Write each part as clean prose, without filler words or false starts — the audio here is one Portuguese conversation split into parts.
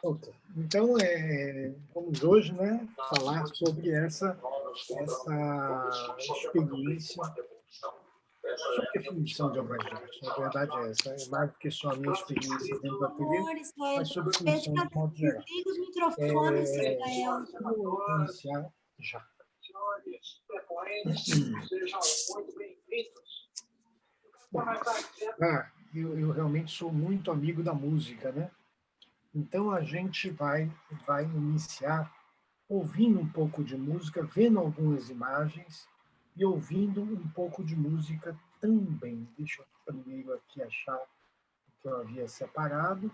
Ok. Então, vamos hoje, né, falar sobre essa experiência. Sua definição de obras de arte, na verdade é essa, é mais do que só a minha experiência dentro do ateliê, mas sobre definição de modo geral. Desliga os microfones, Rafael. Vou iniciar já. Eu realmente sou muito amigo da música, né? Então a gente vai iniciar ouvindo um pouco de música, vendo algumas imagens e ouvindo um pouco de música também. Deixa eu primeiro aqui achar o que eu havia separado.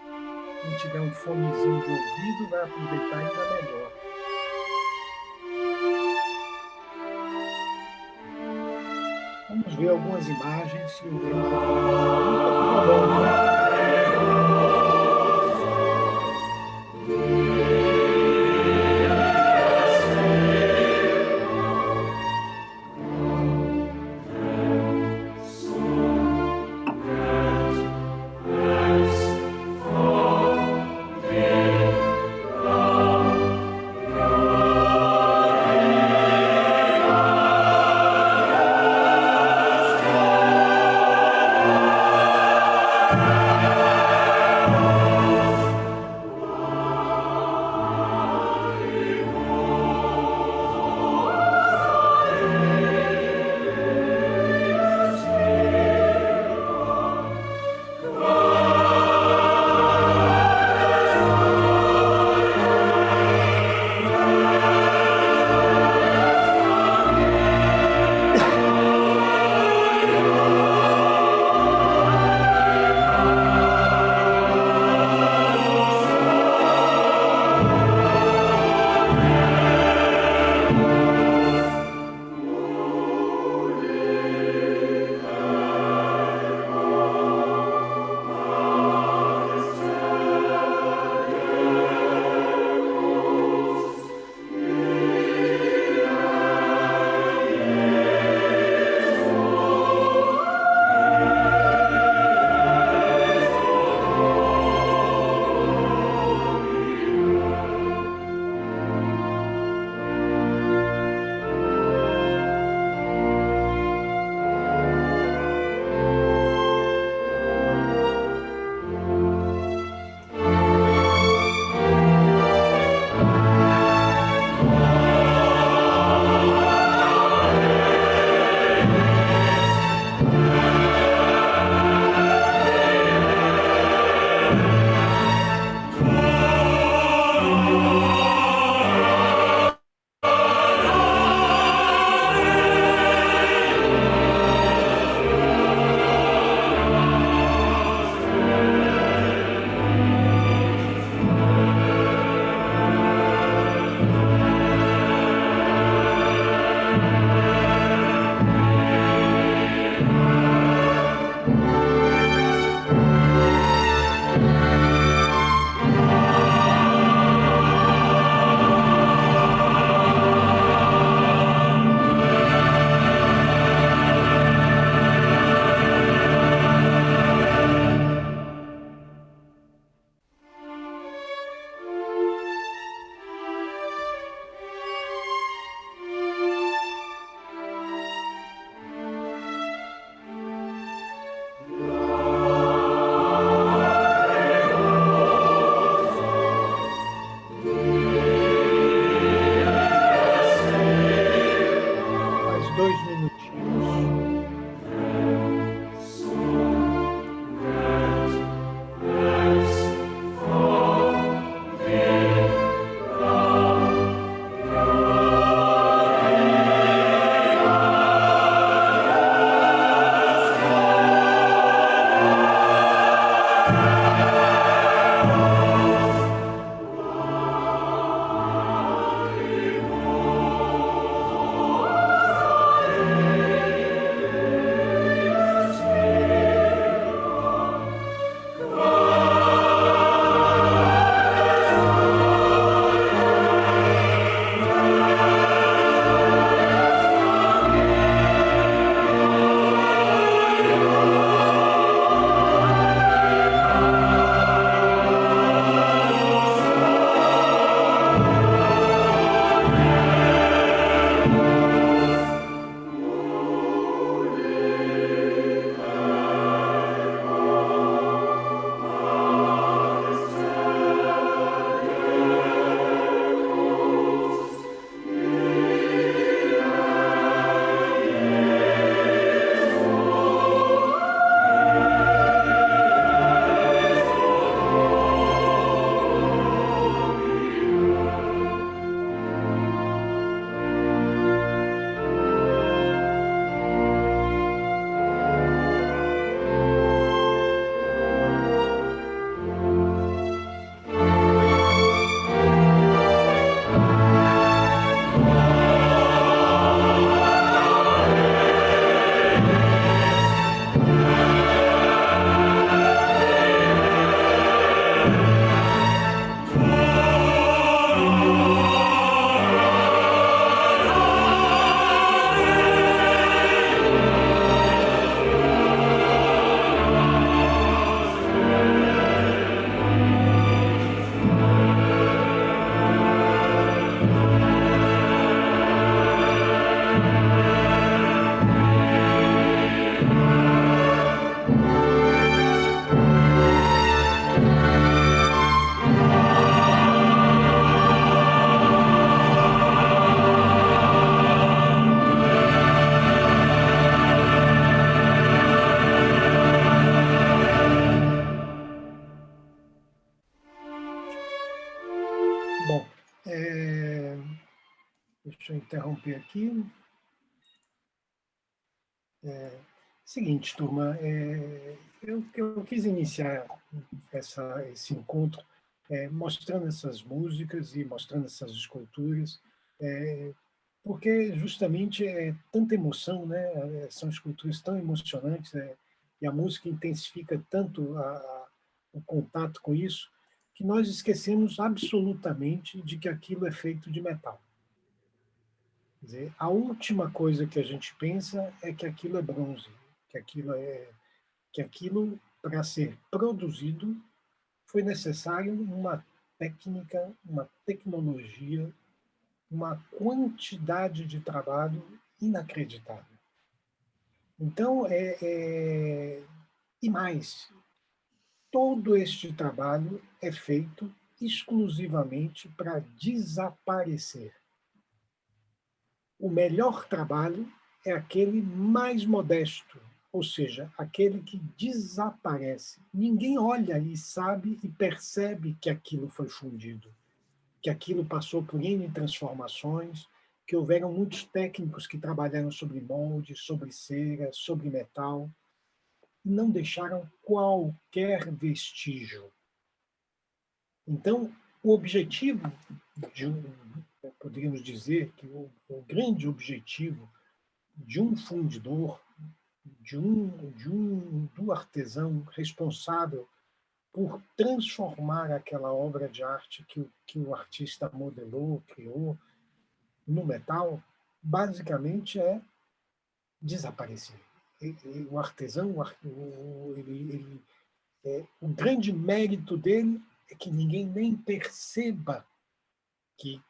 Quem tiver um fonezinho de ouvido vai aproveitar ainda melhor. Vamos ver algumas imagens e ouvir um pouco de música. deixa eu interromper aqui. Seguinte, turma, eu quis iniciar esse encontro mostrando essas músicas e mostrando essas esculturas, porque justamente é tanta emoção, né? São esculturas tão emocionantes, e a música intensifica tanto o contato com isso, que nós esquecemos absolutamente de que aquilo é feito de metal. Quer dizer, a última coisa que a gente pensa é que aquilo é bronze, que aquilo, para ser produzido, foi necessário uma técnica, uma tecnologia, uma quantidade de trabalho inacreditável. Então, e mais, todo este trabalho é feito exclusivamente para desaparecer. O melhor trabalho é aquele mais modesto, ou seja, aquele que desaparece. Ninguém olha e sabe e percebe que aquilo foi fundido, que aquilo passou por N transformações, que houveram muitos técnicos que trabalharam sobre molde, sobre cera, sobre metal, e não deixaram qualquer vestígio. Então, o objetivo poderíamos dizer que o grande objetivo de um fundidor, do artesão responsável por transformar aquela obra de arte que o artista modelou, criou, no metal, basicamente é desaparecer. O artesão, o grande mérito dele é que ninguém nem perceba que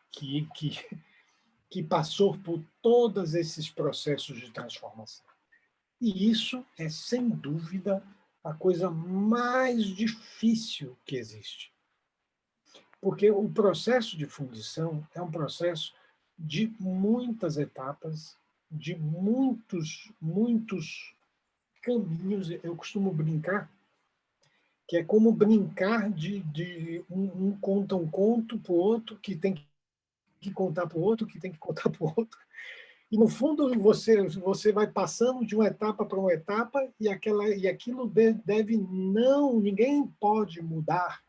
passou por todos esses processos de transformação. E isso é, sem dúvida, a coisa mais difícil que existe. Porque o processo de fundição é um processo de muitas etapas, de muitos caminhos. Eu costumo brincar que é como brincar de um conta um conto para o outro, que tem que contar para o outro, que tem que contar para o outro. E, no fundo, você vai passando de uma etapa para uma etapa e aquilo deve não... Ninguém pode mudar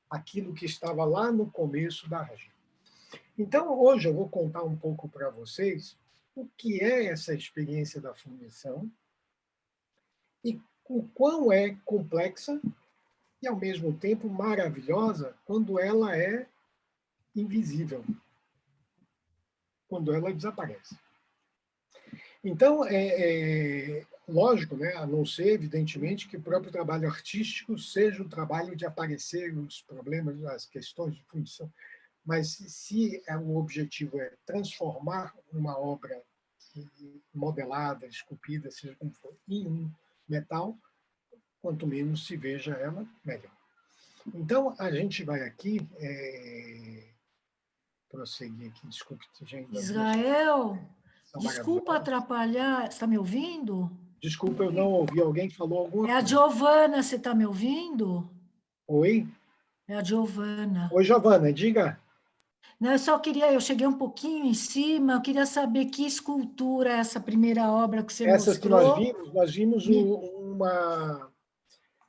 aquilo que estava lá no começo da região. Então, hoje eu vou contar um pouco para vocês o que é essa experiência da fundição e o quão é complexa e, ao mesmo tempo, maravilhosa quando ela é invisível, quando ela desaparece. Então, lógico, né, a não ser, evidentemente, que o próprio trabalho artístico seja o trabalho de aparecer os problemas, as questões de fundição. Mas se o objetivo é transformar uma obra modelada, esculpida, seja como for, em um metal, quanto menos se veja ela, melhor. Então, a gente vai aqui prosseguir aqui, desculpe, gente. Israel, desculpa atrapalhar, você está me ouvindo? Desculpa, eu não ouvi, alguém falou alguma coisa. É a Giovana, você está me ouvindo? Oi? É a Giovana. Oi, Giovana, diga. Não, eu cheguei um pouquinho em cima, eu queria saber que escultura é essa primeira obra que você Essas mostrou. que nós vimos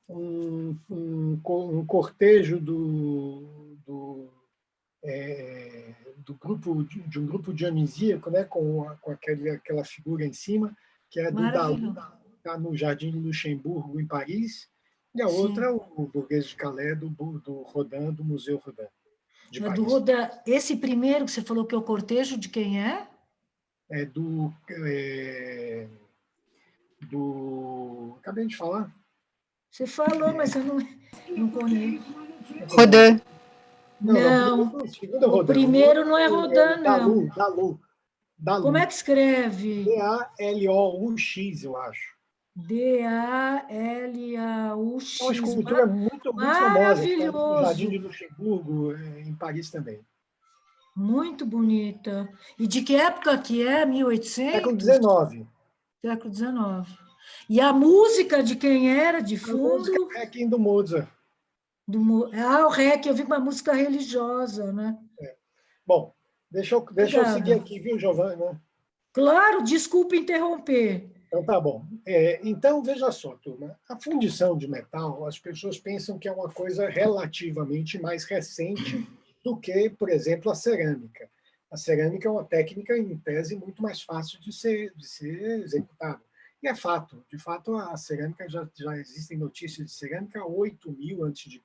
um cortejo do grupo, de um grupo dionisíaco, né, com aquela figura em cima, que é do Dalu, está no Jardim de Luxemburgo, em Paris, e a outra, o Burguês de Calais, do Rodin, do Museu Rodin, de Paris. Do Rodin, esse primeiro que você falou que é o cortejo, de quem é? É do... Acabei de falar. Você falou, mas eu não conheço. Rodin. Não, o primeiro não é Rodin, não. Dalu. Como é que escreve? D-A-L-O-U-X, eu acho. D-A-L-A-U-X. É uma escultura muito famosa. No Jardim de Luxemburgo, em Paris também. Muito bonita. E de que época que é? 1800? Século XIX. Século XIX. E a música de quem era, de fundo? A música Requiem do Mozart. O Requiem, eu vi uma música religiosa, né? Bom, deixa eu seguir Obrigada. aqui, viu, Giovana? Claro, desculpe interromper. Então, tá bom. Então, veja só, turma. A fundição de metal, as pessoas pensam que é uma coisa relativamente mais recente do que, por exemplo, a cerâmica. A cerâmica é uma técnica, em tese, muito mais fácil de ser executada. E é fato. De fato, a cerâmica, já existem notícias de cerâmica há 8.000 a.C.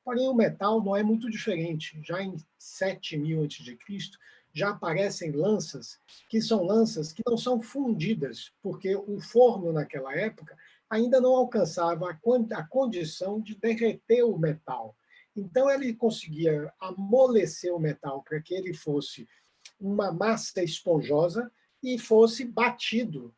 Porém, o metal não é muito diferente. Já em 7.000 a.C., já aparecem lanças que são lanças que não são fundidas, porque o forno, naquela época, ainda não alcançava a condição de derreter o metal. Então, ele conseguia amolecer o metal para que ele fosse uma massa esponjosa e fosse batido.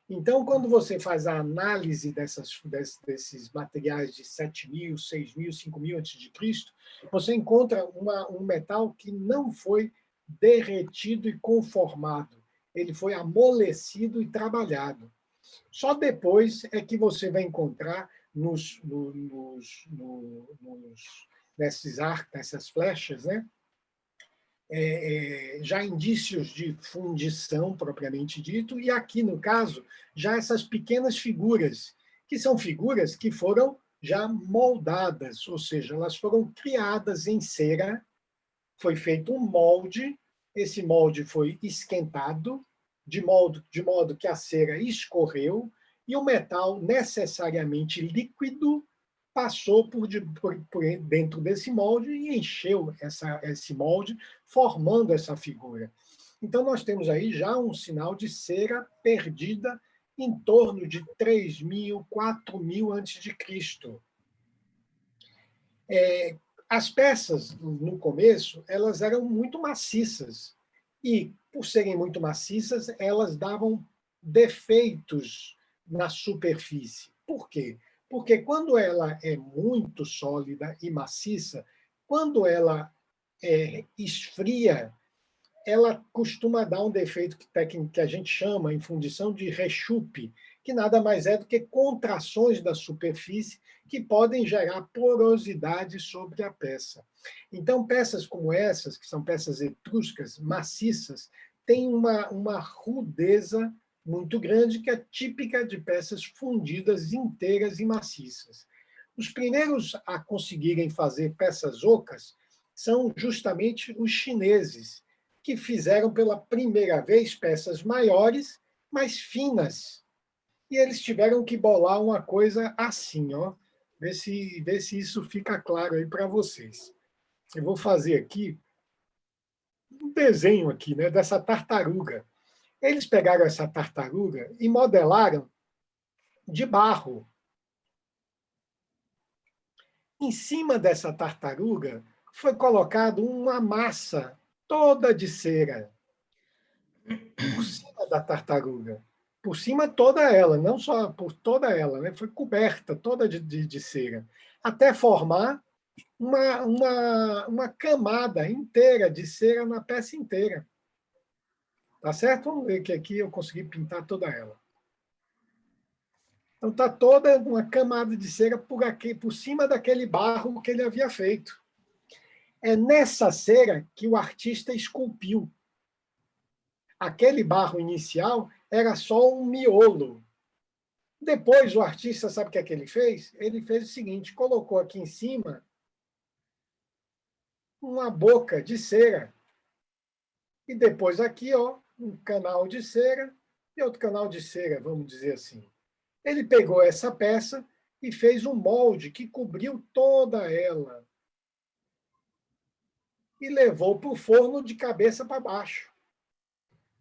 Então, quando você faz a análise desses materiais de 7.000, 6.000, 5.000 a.C., você encontra um metal que não foi derretido e conformado. Ele foi amolecido e trabalhado. Só depois é que você vai encontrar nessas flechas, né? Já indícios de fundição, propriamente dito, e aqui, no caso, já essas pequenas figuras, que são figuras que foram já moldadas, ou seja, elas foram criadas em cera, foi feito um molde, esse molde foi esquentado, de modo que a cera escorreu, e o metal necessariamente líquido passou por dentro desse molde e encheu esse molde, formando essa figura. Então, nós temos aí já um sinal de cera perdida em torno de 3.000, 4.000 antes de Cristo. As peças, no começo, elas eram muito maciças. E, por serem muito maciças, elas davam defeitos na superfície. Por quê? Porque quando ela é muito sólida e maciça, quando ela esfria, ela costuma dar um defeito técnico que a gente chama, em fundição, de rechupe, que nada mais é do que contrações da superfície que podem gerar porosidade sobre a peça. Então, peças como essas, que são peças etruscas, maciças, têm uma rudeza muito grande, que é típica de peças fundidas inteiras e maciças. Os primeiros a conseguirem fazer peças ocas são justamente os chineses, que fizeram pela primeira vez peças maiores, mais finas. E eles tiveram que bolar uma coisa assim, ó. Vê se isso fica claro aí para vocês. Eu vou fazer aqui um desenho aqui, né, dessa tartaruga. Eles pegaram essa tartaruga e modelaram de barro. Em cima dessa tartaruga foi colocado uma massa toda de cera por cima da tartaruga. Por cima toda ela, não só por toda ela, né? Foi coberta toda de cera, até formar uma camada inteira de cera na peça inteira. Tá certo? Vamos ver que aqui eu consegui pintar toda ela. Então está toda uma camada de cera por cima daquele barro que ele havia feito. É nessa cera que o artista esculpiu. Aquele barro inicial era só um miolo. Depois, o artista, sabe o que é que ele fez? Ele fez o seguinte, colocou aqui em cima uma boca de cera. E depois aqui, ó, um canal de cera e outro canal de cera, vamos dizer assim. Ele pegou essa peça e fez um molde que cobriu toda ela e levou para o forno de cabeça para baixo.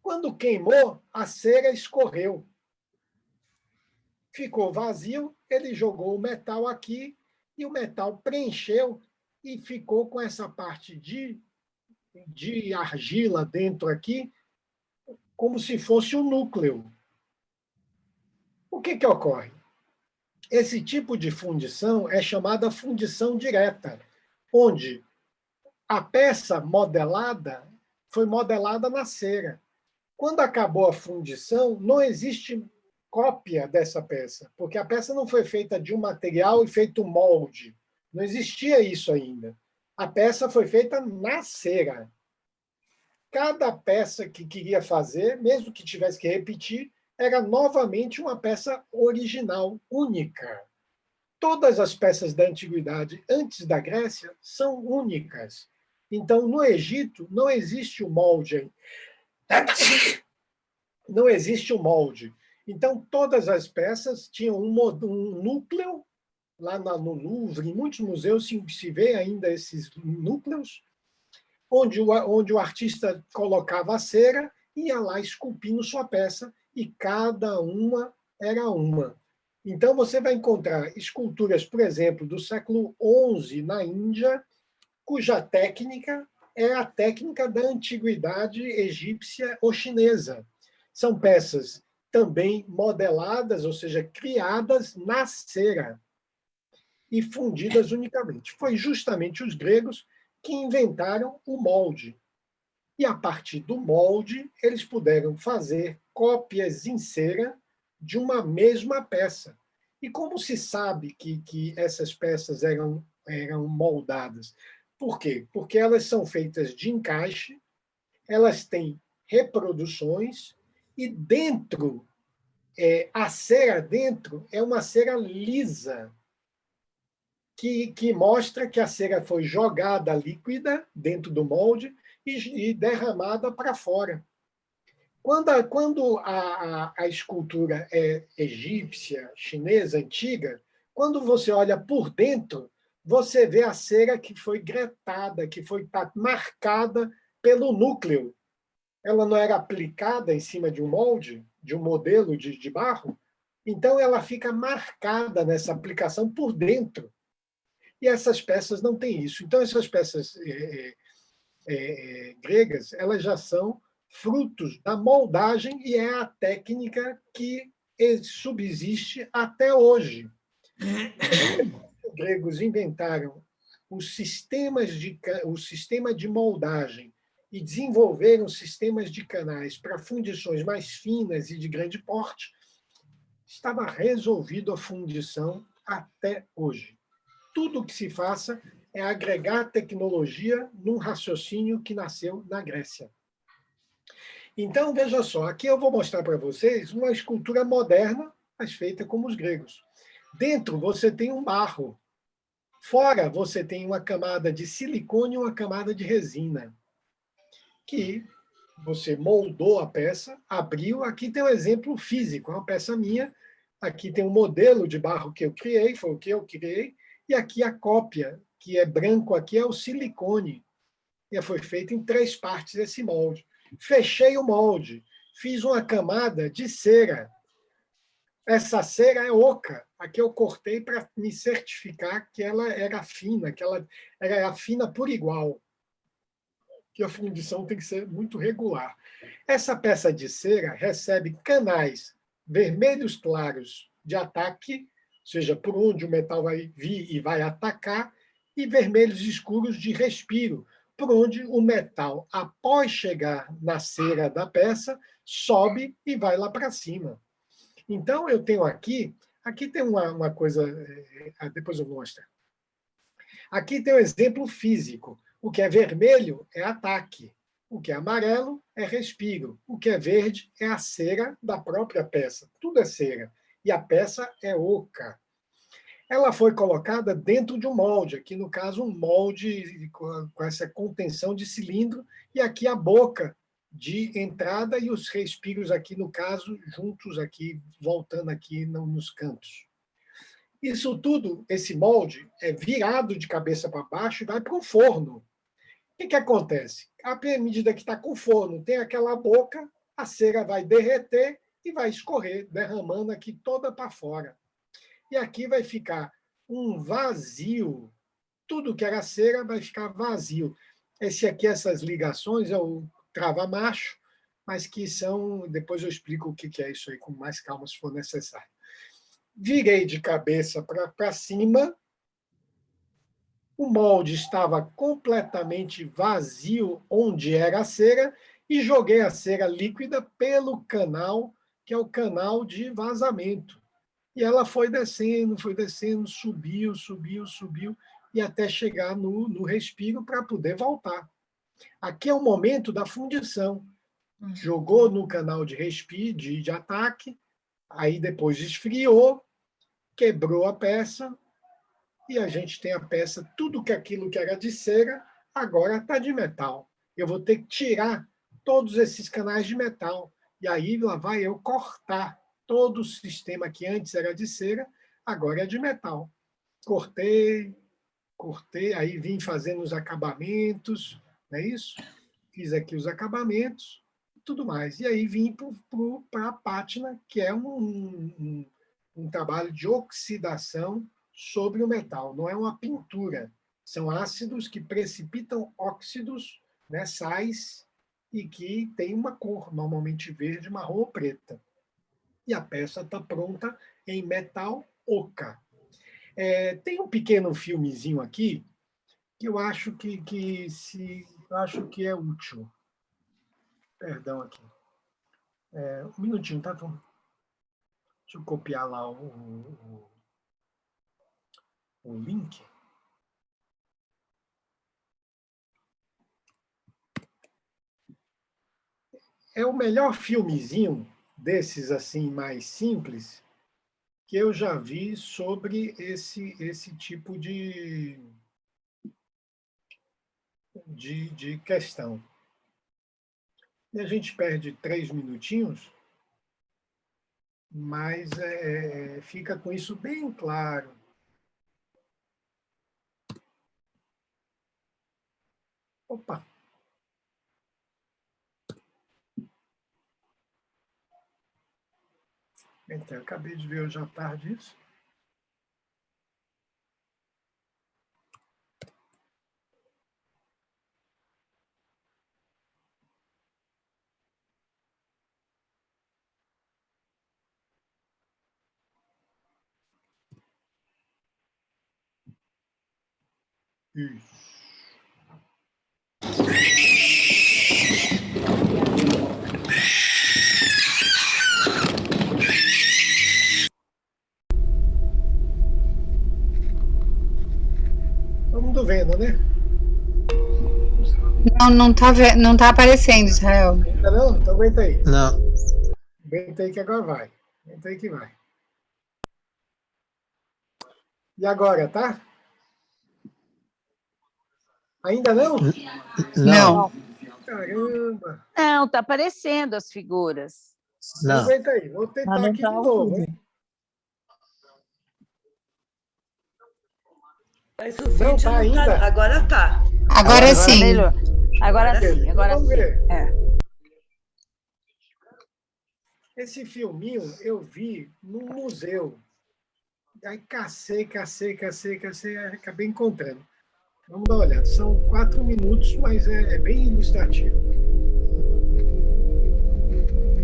Quando queimou, a cera escorreu. Ficou vazio, ele jogou o metal aqui e o metal preencheu e ficou com essa parte de argila dentro aqui, como se fosse um núcleo. O que ocorre? Esse tipo de fundição é chamada fundição direta, onde a peça modelada foi modelada na cera. Quando acabou a fundição, não existe cópia dessa peça, porque a peça não foi feita de um material e feito molde. Não existia isso ainda. A peça foi feita na cera. cada peça que queria fazer, mesmo que tivesse que repetir, era novamente uma peça original, única. Todas as peças da antiguidade, antes da Grécia, são únicas. Então, no Egito, não existe o molde. Não existe o molde. Então, todas as peças tinham um núcleo, lá no Louvre, em muitos museus se vê ainda esses núcleos, onde o artista colocava a cera e ia lá esculpindo sua peça, e cada uma era uma. Então, você vai encontrar esculturas, por exemplo, do século XI na Índia, cuja técnica é a técnica da antiguidade egípcia ou chinesa. São peças também modeladas, ou seja, criadas na cera e fundidas unicamente. Foi justamente os gregos que inventaram o molde. E, a partir do molde, eles puderam fazer cópias em cera de uma mesma peça. E como se sabe que essas peças eram moldadas? Por quê? Porque elas são feitas de encaixe, elas têm reproduções, e dentro, a cera dentro é uma cera lisa, que mostra que a cera foi jogada líquida dentro do molde e derramada para fora. Quando a escultura é egípcia, chinesa, antiga, quando você olha por dentro, você vê a cera que foi gretada, que foi marcada pelo núcleo. Ela não era aplicada em cima de um molde, de um modelo de barro, então ela fica marcada nessa aplicação por dentro. E essas peças não têm isso. Então, essas peças gregas, elas já são frutos da moldagem, e é a técnica que subsiste até hoje. Os gregos inventaram o sistema de moldagem e desenvolveram sistemas de canais para fundições mais finas e de grande porte. Estava resolvido a fundição até hoje. Tudo o que se faça é agregar tecnologia num raciocínio que nasceu na Grécia. Então, veja só, aqui eu vou mostrar para vocês uma escultura moderna, mas feita como os gregos. Dentro você tem um barro. Fora você tem uma camada de silicone e uma camada de resina, que você moldou a peça, abriu. Aqui tem um exemplo físico, é uma peça minha. Aqui tem um modelo de barro que eu criei, foi o que eu criei. E aqui a cópia, que é branco, aqui é o silicone. E foi feito em 3 partes esse molde. Fechei o molde, fiz uma camada de cera. Essa cera é oca. Aqui eu cortei para me certificar que ela era fina, que ela era fina por igual. Que a fundição tem que ser muito regular. Essa peça de cera recebe canais vermelhos claros de ataque, ou seja, por onde o metal vai vir e vai atacar, e vermelhos escuros de respiro, por onde o metal, após chegar na cera da peça, sobe e vai lá para cima. Então, eu tenho aqui tem uma coisa, depois eu vou mostrar. Aqui tem um exemplo físico. O que é vermelho é ataque. O que é amarelo é respiro. O que é verde é a cera da própria peça. Tudo é cera. E a peça é oca. Ela foi colocada dentro de um molde. Aqui, no caso, um molde com essa contenção de cilindro. E aqui a boca de entrada e os respiros aqui, no caso, juntos aqui, voltando aqui nos cantos. Isso tudo, esse molde, é virado de cabeça para baixo e vai para o forno. O que acontece? À medida que está com o forno, tem aquela boca, a cera vai derreter e vai escorrer, derramando aqui toda para fora. E aqui vai ficar um vazio. Tudo que era cera vai ficar vazio. Esse aqui, essas ligações, é o trava-macho, mas que são... Depois eu explico o que é isso aí com mais calma, se for necessário. Virei de cabeça para cima. O molde estava completamente vazio onde era a cera e joguei a cera líquida pelo canal, que é o canal de vazamento. E ela foi descendo, subiu, e até chegar no respiro para poder voltar. Aqui é o momento da fundição. Jogou no canal de respiro, de ataque, aí depois esfriou, quebrou a peça, e a gente tem a peça, tudo que aquilo que era de cera, agora está de metal. Eu vou ter que tirar todos esses canais de metal, e aí lá vai eu cortar todo o sistema que antes era de cera, agora é de metal. Cortei, aí vim fazendo os acabamentos, não é isso? Fiz aqui os acabamentos, tudo mais. E aí vim para a pátina, que é um trabalho de oxidação sobre o metal. Não é uma pintura, são ácidos que precipitam óxidos, né, sais, e que tem uma cor, normalmente verde, marrom ou preta. E a peça está pronta em metal oca. Tem um pequeno filmezinho aqui que eu acho eu acho que é útil. Perdão aqui. Um minutinho, tá, Tom? Deixa eu copiar lá o link. É o melhor filmezinho desses assim mais simples que eu já vi sobre esse tipo de questão. E a gente perde 3 minutinhos, mas fica com isso bem claro. Opa! Então, eu acabei de ver hoje à tarde isso. Isso. Todo mundo vendo, né? Não tá aparecendo, Israel. Ainda não? Então aguenta aí. Não. Aguenta aí que agora vai. Aguenta aí que vai. E agora, tá? Ainda não? Não. Caramba! Não, tá aparecendo as figuras. Não. Não. Aguenta aí, vou tentar aqui de novo, hein? Mas o vídeo Não tá ainda? Agora tá. Agora sim. Melhor. Agora sim, agora Vamos sim. ver. É. Esse filminho eu vi num museu. Aí cacei, acabei encontrando. Vamos dar uma olhada. São 4 minutos, mas é bem ilustrativo.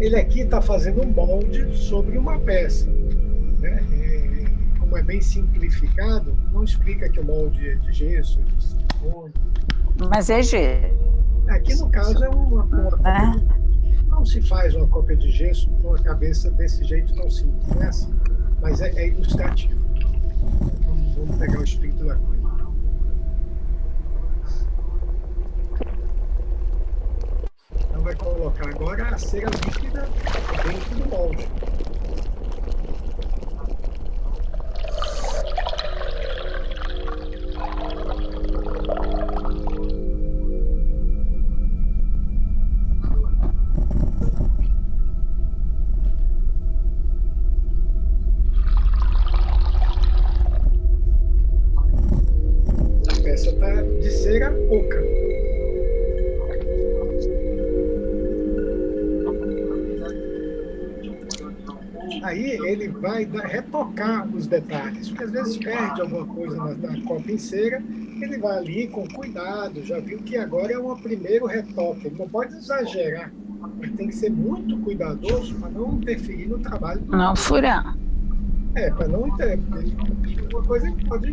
Ele aqui está fazendo um molde sobre uma peça, né? Como é bem simplificado, não explica que o molde é de gesso, de silicone. Mas é gesso. Aqui, no caso, é uma não se faz uma cópia de gesso com a cabeça desse jeito tão simples, não é assim. Mas é ilustrativo. Vamos pegar o espírito da coisa. Então vai colocar agora a cera líquida dentro do molde. A peça está de cera oca. Aí ele vai retocar os detalhes, porque às vezes perde alguma coisa na cópia em cera, ele vai ali com cuidado, já viu que agora é um primeiro retoque, ele não pode exagerar, ele tem que ser muito cuidadoso para não interferir no trabalho. Não furar. Para não interferir. Uma coisa que pode...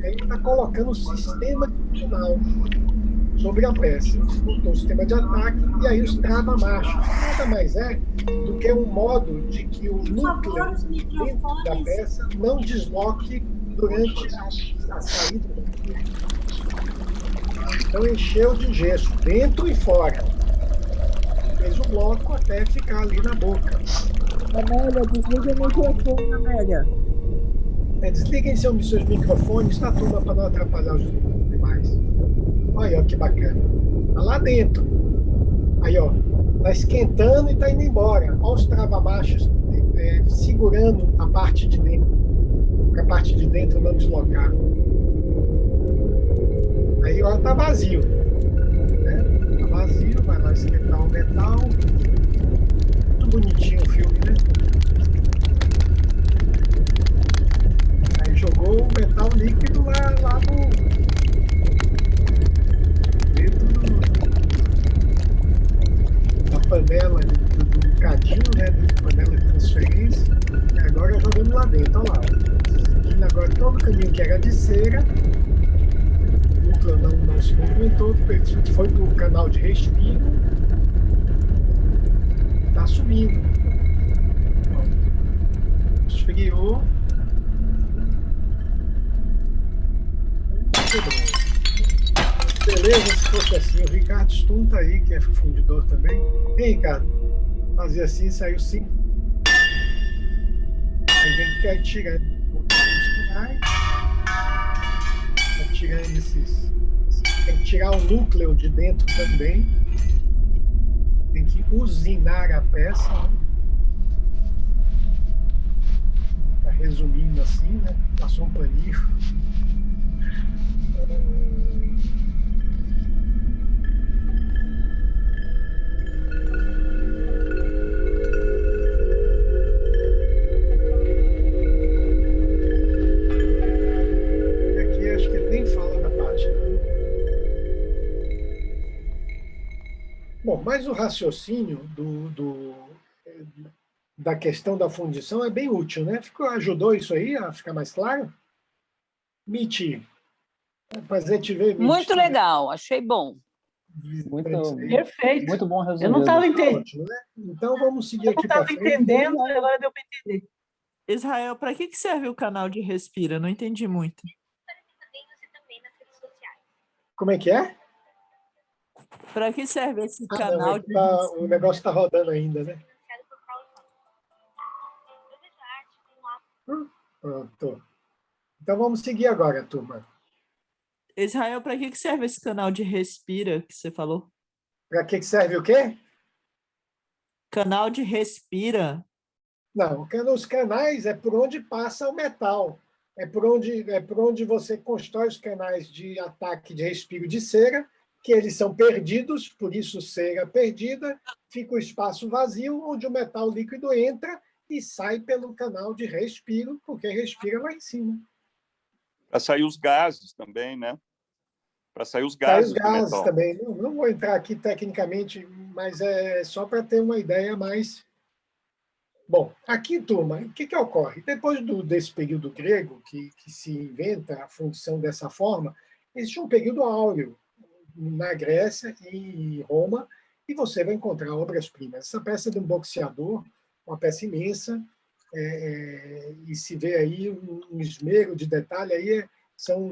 Ele está colocando o sistema final sobre a peça, montou o sistema de ataque, e aí os trava-machos. Nada mais é do que um modo de que o núcleo dentro da peça não desloque durante a saída do fio. Então encheu de gesso, dentro e fora. Fez o bloco até ficar ali na boca. Amélia, desliga o microfone, Amélia. Desliguem seus microfones, tá, turma, para não atrapalhar os demais. Olha ó, que bacana. Tá lá dentro. Aí, ó, tá esquentando e tá indo embora. Olha os travamachos segurando a parte de dentro, para a parte de dentro não deslocar. Aí, ó, tá vazio. Né? Tá vazio, vai lá esquentar o metal. Muito bonitinho o filme, né? Aí jogou o metal líquido lá no... dentro da panela do cadinho, né? Da panela de transferência. E agora jogando lá dentro, olha lá. Seguindo agora todo o caminho que era de cera. O núcleo não se movimentou, foi para o canal de respiro. Está subindo. Esfriou. Beleza, se fosse assim, o Ricardo Stum tá aí, que é fundidor também. Ei, Ricardo, fazia assim, saiu 5. Aí vem que tirando os canais, tá tirando esses. Tem que tirar o núcleo de dentro também. Tem que usinar a peça, né? Tá resumindo assim, né? Passou um paninho. Aqui acho que ele nem fala da parte. Bom, mas o raciocínio da questão da fundição é bem útil, né? Ajudou isso aí a ficar mais claro? Miti, prazer te ver, Miti. Muito legal, achei bom. Perfeito. Muito bom resumo. Eu não estava entendendo. Ótimo, né? Então vamos seguir Eu aqui não para estava frente. entendendo, agora deu para entender. Israel, para que serve o canal de Respira? Não entendi muito. Como é que é? Para que serve esse Não, canal de o negócio está rodando ainda, né? Pronto. Então vamos seguir agora, turma. Israel, para que serve esse canal de Respira que você falou? Para que serve o quê? Canal de Respira. Não, os canais é por onde passa o metal. É por onde você constrói os canais de ataque de respiro de cera, que eles são perdidos, por isso cera perdida, fica o espaço vazio, onde o metal líquido entra e sai pelo canal de respiro, porque respira lá em cima. Para sair os gases também, né? Para sair os gases do metal. Também. Não vou entrar aqui tecnicamente, mas é só para ter uma ideia mais... Bom, aqui, turma, o que ocorre? Depois desse período grego, que se inventa a fundição dessa forma, existe um período áureo na Grécia e Roma, e você vai encontrar obras-primas. Essa peça é de um boxeador, uma peça imensa, e se vê aí um esmero de detalhe, aí são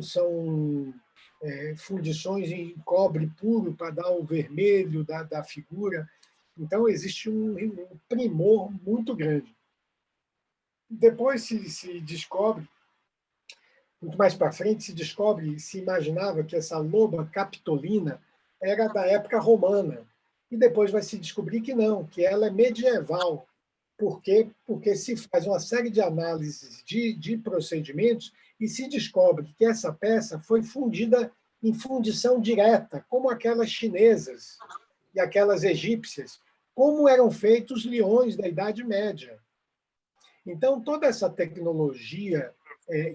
fundições em cobre puro para dar o vermelho da figura. Então, existe um primor muito grande. Depois se descobre, muito mais para frente, se imaginava que essa loba capitolina era da época romana. E depois vai se descobrir que não, que ela é medieval. Por quê? Porque se faz uma série de análises de procedimentos e se descobre que essa peça foi fundida em fundição direta, como aquelas chinesas e aquelas egípcias, como eram feitos os leões da Idade Média. Então, toda essa tecnologia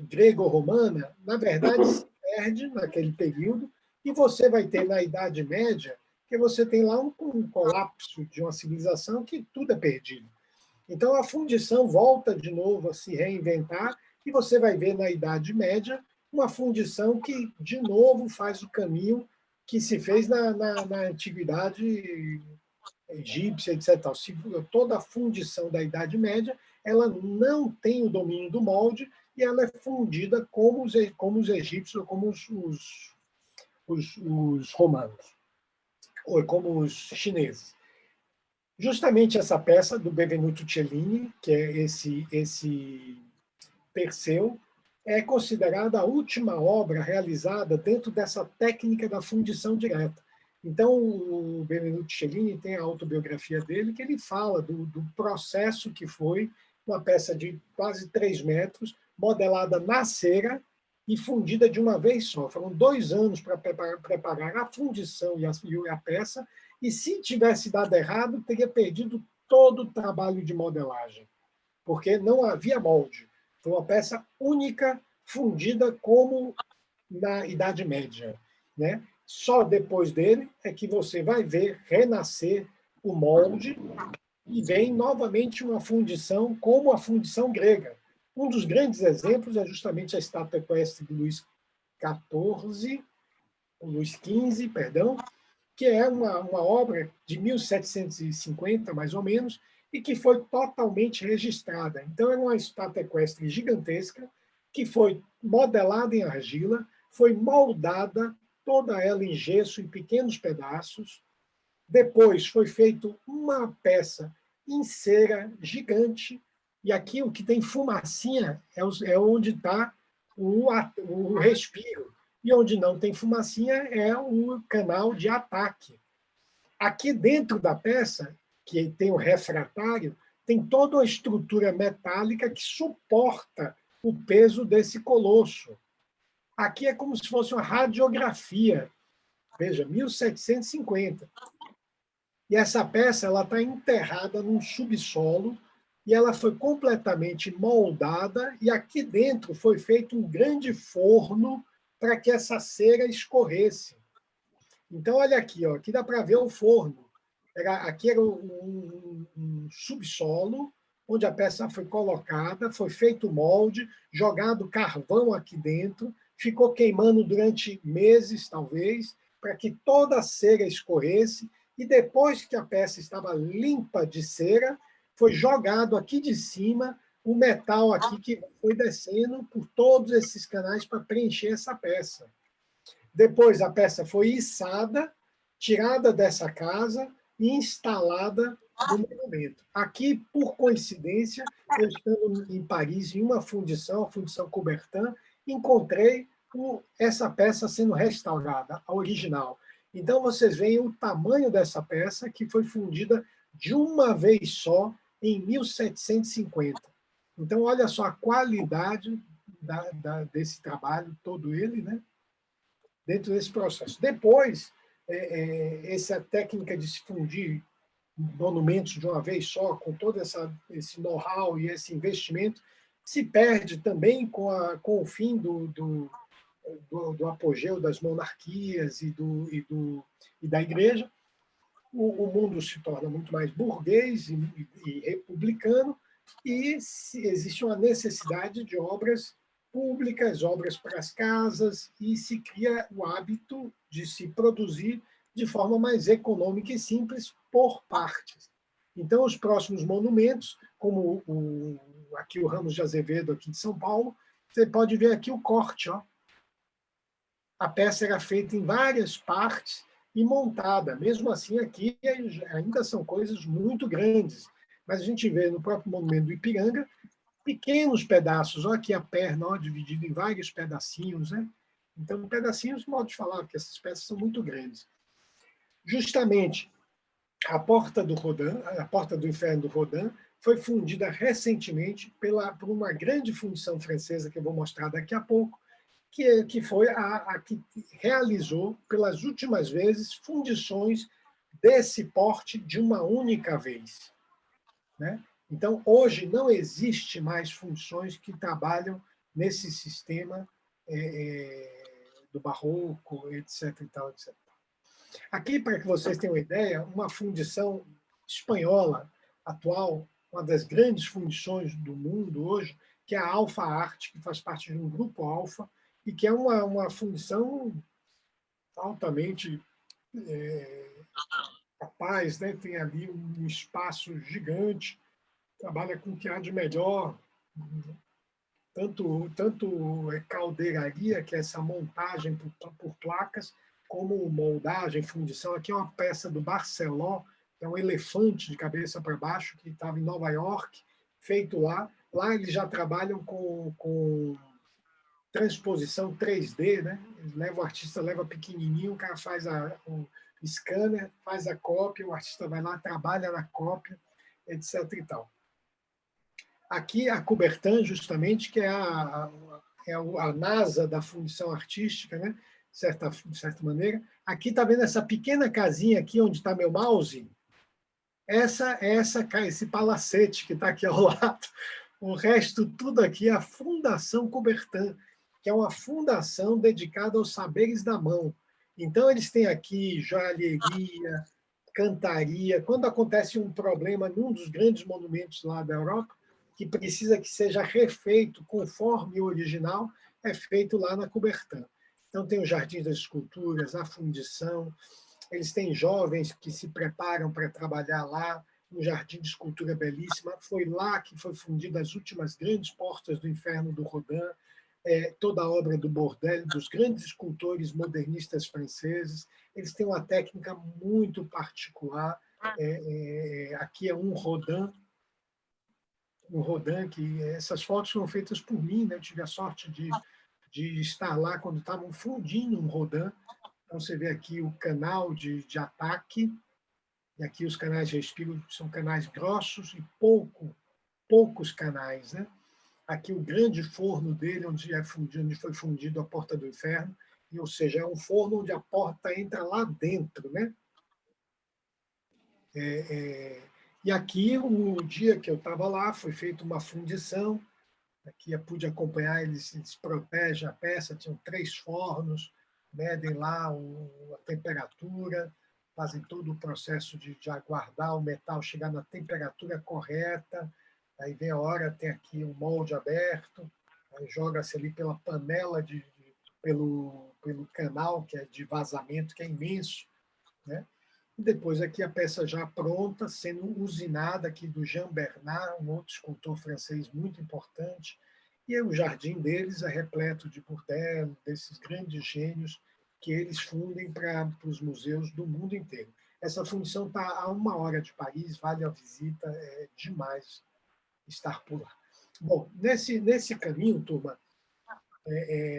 grego-romana, na verdade, se perde naquele período, e você vai ter na Idade Média, que você tem lá um colapso de uma civilização que tudo é perdido. Então, a fundição volta de novo a se reinventar, e você vai ver na Idade Média uma fundição que, de novo, faz o caminho que se fez na Antiguidade egípcia, etc. Toda a fundição da Idade Média, ela não tem o domínio do molde e ela é fundida como os egípcios, como os romanos, ou como os chineses. Justamente essa peça do Benvenuto Cellini, que é esse Perseu, é considerada a última obra realizada dentro dessa técnica da fundição direta. Então, o Benvenuto Cellini tem a autobiografia dele, que ele fala do processo que foi uma peça de quase 3 metros, modelada na cera e fundida de uma vez só. Foram 2 anos para preparar a fundição e a peça, e se tivesse dado errado, teria perdido todo o trabalho de modelagem, porque não havia molde. Foi uma peça única, fundida como na Idade Média, né? Só depois dele é que você vai ver renascer o molde e vem novamente uma fundição como a fundição grega. Um dos grandes exemplos é justamente a estátua equestre de Luís XV, perdão, que é uma obra de 1750, mais ou menos, e que foi totalmente registrada. Então, é uma estátua equestre gigantesca, que foi modelada em argila, foi moldada, toda ela em gesso, em pequenos pedaços. Depois foi feito uma peça em cera gigante, e aqui o que tem fumacinha é onde está o respiro, e onde não tem fumacinha é o canal de ataque. Aqui dentro da peça, que tem o refratário, tem toda uma estrutura metálica que suporta o peso desse colosso. Aqui é como se fosse uma radiografia. Veja, 1750. E essa peça está enterrada num subsolo e ela foi completamente moldada, e aqui dentro foi feito um grande forno para que essa cera escorresse. Então, olha aqui, ó, aqui dá para ver o forno. Aqui era um subsolo, onde a peça foi colocada, foi feito o molde, jogado carvão aqui dentro, ficou queimando durante meses, talvez, para que toda a cera escorresse, e depois que a peça estava limpa de cera, foi jogado aqui de cima o metal aqui que foi descendo por todos esses canais para preencher essa peça. Depois a peça foi içada, tirada dessa casa e instalada no monumento. Aqui, por coincidência, eu estando em Paris, em uma fundição, a fundição Coubertin, encontrei essa peça sendo restaurada, a original. Então, vocês veem o tamanho dessa peça, que foi fundida de uma vez só, em 1750. Então, olha só a qualidade desse trabalho, todo ele, né? Dentro desse processo. Depois, essa técnica de se fundir monumentos de uma vez só, com todo esse know-how e esse investimento, se perde também com o fim do apogeu das monarquias e da igreja. O mundo se torna muito mais burguês e republicano, e existe uma necessidade de obras públicas, obras para as casas, e se cria o hábito de se produzir de forma mais econômica e simples por partes. Então, os próximos monumentos, como aqui o Ramos de Azevedo, aqui de São Paulo, você pode ver aqui o corte. Ó. A peça era feita em várias partes e montada. Mesmo assim, aqui ainda são coisas muito grandes. Mas a gente vê no próprio monumento do Ipiranga pequenos pedaços. Olha aqui a perna, ó, dividida em vários pedacinhos. Né? Então, pedacinhos, modo de falar, porque essas peças são muito grandes. Justamente, a Porta do Inferno do Rodin, foi fundida recentemente por uma grande fundição francesa, que eu vou mostrar daqui a pouco, que foi a que realizou, pelas últimas vezes, fundições desse porte de uma única vez. Né? Então, hoje, não existe mais fundições que trabalham nesse sistema do barroco, etc. E tal, etc. Aqui, para que vocês tenham uma ideia, uma fundição espanhola atual, uma das grandes fundições do mundo hoje, que é a Alfa Arte, que faz parte de um grupo Alfa, e que é uma fundição altamente capaz, né? Tem ali um espaço gigante, trabalha com o que há de melhor, tanto caldeiraria, que é essa montagem por placas, como moldagem, fundição. Aqui é uma peça do Barceló, que é um elefante de cabeça para baixo, que estava em Nova York, feito lá. Lá eles já trabalham com transposição 3D, né? O artista leva pequenininho, o cara faz o scanner, faz a cópia, o artista vai lá, trabalha na cópia, etc. e tal. Aqui a Coubertin, justamente, que é a NASA da fundição artística, né? De certa maneira. Aqui está vendo essa pequena casinha aqui onde está meu mouse? Esse palacete que está aqui ao lado. O resto tudo aqui é a Fundação Coubertin, que é uma fundação dedicada aos saberes da mão. Então, eles têm aqui joalheria, cantaria. Quando acontece um problema num dos grandes monumentos lá da Europa, que precisa que seja refeito conforme o original, é feito lá na Coubertin. Então, tem o Jardim das Esculturas, a fundição, eles têm jovens que se preparam para trabalhar lá, um jardim de escultura belíssima. Foi lá que foi fundida as últimas grandes portas do inferno do Rodin, toda a obra do Bordel, dos grandes escultores modernistas franceses. Eles têm uma técnica muito particular. Aqui é um Rodin, que essas fotos foram feitas por mim, né? Eu tive a sorte de estar lá quando estavam fundindo um Rodin. Então, você vê aqui o canal de ataque, e aqui os canais de respiro são canais grossos e poucos canais, né? Aqui o grande forno dele, onde foi fundido a Porta do Inferno, ou seja, é um forno onde a porta entra lá dentro, né? E aqui, o dia que eu estava lá, foi feita uma fundição. Aqui eu pude acompanhar, eles protegem a peça, tinham 3 fornos, medem lá a temperatura, fazem todo o processo de aguardar o metal chegar na temperatura correta. Aí vem a hora, tem aqui o molde aberto, aí joga-se ali pela panela, pelo canal que é de vazamento, que é imenso, né? E depois aqui a peça já pronta, sendo usinada aqui do Jean Bernard, um outro escultor francês muito importante. E o jardim deles é repleto de Bourdelle, desses grandes gênios que eles fundem para os museus do mundo inteiro. Essa fundição está a 1 hora de Paris, vale a visita, é demais estar por lá. Bom, nesse caminho, turma,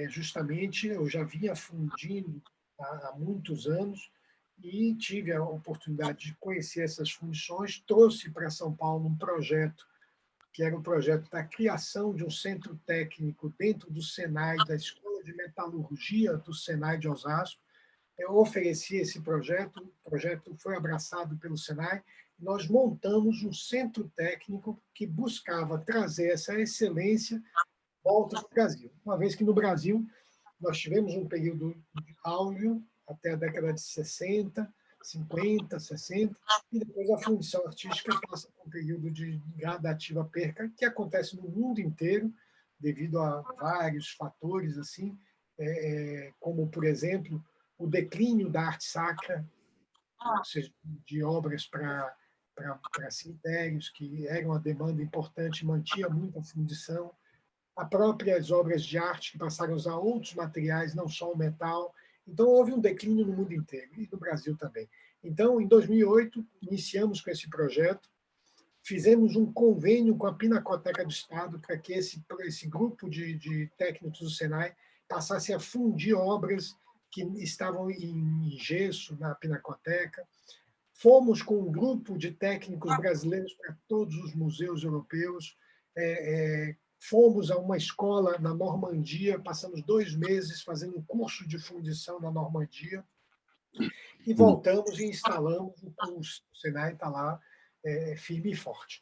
justamente eu já vinha fundindo há muitos anos e tive a oportunidade de conhecer essas fundições, trouxe para São Paulo um projeto que era o projeto da criação de um centro técnico dentro do Senai, da Escola de Metalurgia do Senai de Osasco. Eu ofereci esse projeto, o projeto foi abraçado pelo Senai, e nós montamos um centro técnico que buscava trazer essa excelência de volta para o Brasil. Uma vez que no Brasil nós tivemos um período áureo até a década de 60, 50, 60, e depois a fundição artística passa por um período de gradativa perca, que acontece no mundo inteiro, devido a vários fatores, assim, como, por exemplo, o declínio da arte sacra, ou seja, de obras para cemitérios, que eram uma demanda importante, mantinha muita fundição, as próprias obras de arte que passaram a usar outros materiais, não só o metal. Então, houve um declínio no mundo inteiro, e no Brasil também. Então, em 2008, iniciamos com esse projeto, fizemos um convênio com a Pinacoteca do Estado para que esse grupo de técnicos do Senai passasse a fundir obras que estavam em gesso na Pinacoteca. Fomos com um grupo de técnicos brasileiros para todos os museus europeus, fomos a uma escola na Normandia, passamos 2 meses fazendo um curso de fundição na Normandia, e voltamos e instalamos o curso. O Senai está lá firme e forte.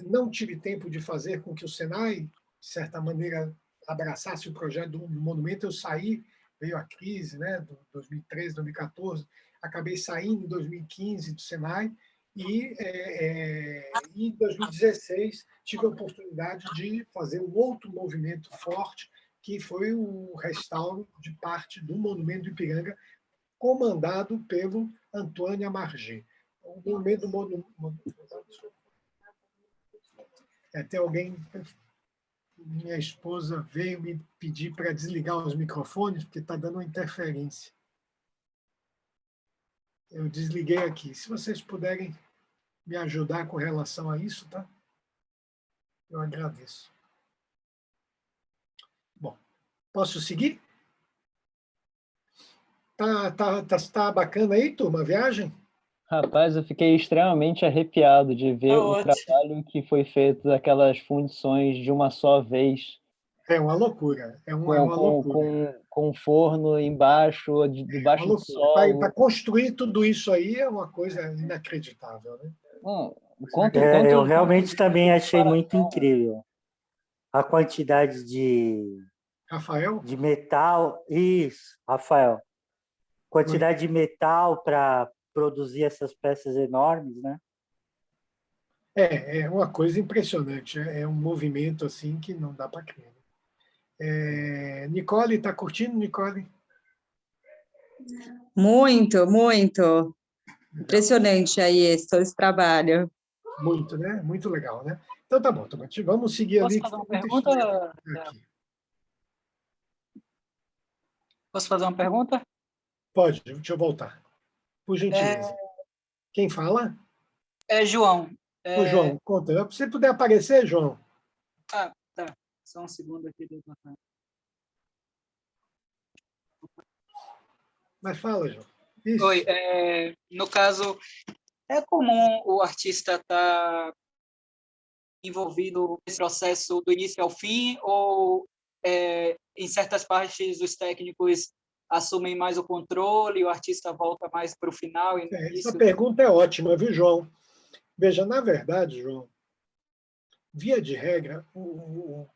Não tive tempo de fazer com que o Senai, de certa maneira, abraçasse o projeto do monumento. Eu saí, veio a crise, né, de 2013, 2014, acabei saindo em 2015 do Senai, e em 2016 tive a oportunidade de fazer um outro movimento forte, que foi o restauro de parte do Monumento do Ipiranga, comandado pelo Antoine Amargé. O movimento do monumento... Até alguém... Minha esposa veio me pedir para desligar os microfones, porque está dando uma interferência. Eu desliguei aqui. Se vocês puderem me ajudar com relação a isso, tá? Eu agradeço. Bom, posso seguir? Tá bacana aí, turma, a viagem? Rapaz, eu fiquei extremamente arrepiado de ver Tá o ótimo. trabalho que foi feito daquelas fundições de uma só vez, É uma loucura, é uma com loucura. com forno embaixo, Uma debaixo do loucura. Para solo. construir tudo isso aí é uma coisa inacreditável, né? Eu realmente também achei muito comparação, incrível a quantidade Rafael? de metal. Isso, Rafael. Quantidade de metal para produzir essas peças enormes, né? É uma coisa impressionante. É um movimento assim que não dá para crer. Nicole, está curtindo, Nicole? Muito, muito. Impressionante aí todo esse trabalho. Muito, né? Muito legal, né? Então tá bom, vamos seguir ali. Posso fazer uma pergunta? Posso fazer uma pergunta? Pode, deixa eu voltar. Por gentileza. Quem fala? É João. Ô, João, conta. Se você puder aparecer, João. Ah, tá. Só um segundo aqui. Mas fala, João. Isso. Oi, no caso, é comum o artista estar envolvido nesse processo do início ao fim, ou em certas partes os técnicos assumem mais o controle e o artista volta mais para o final? Essa pergunta é ótima, viu, João? Veja, na verdade, João, via de regra,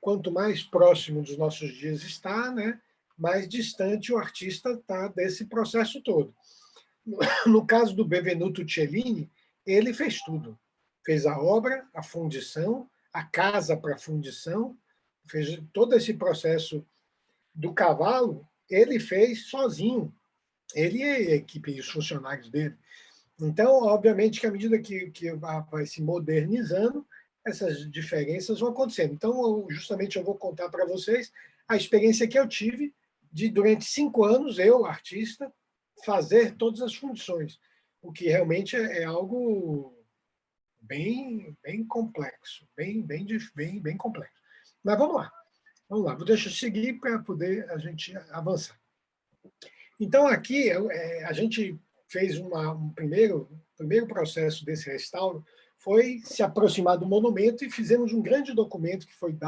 quanto mais próximo dos nossos dias está, né, mais distante o artista está desse processo todo. No caso do Benvenuto Cellini, ele fez tudo. Fez a obra, a fundição, a casa para fundição, fez todo esse processo do cavalo, ele fez sozinho. Ele e a equipe e os funcionários dele. Então, obviamente, que à medida que vai se modernizando, essas diferenças vão acontecendo. Então, justamente, eu vou contar para vocês a experiência que eu tive de, durante 5 anos, eu, artista, fazer todas as fundições, o que realmente é algo bem complexo, bem complexo. Mas vamos lá. Deixa eu seguir para poder a gente avançar. Então, aqui, a gente fez um primeiro processo desse restauro, foi se aproximar do monumento e fizemos um grande documento que foi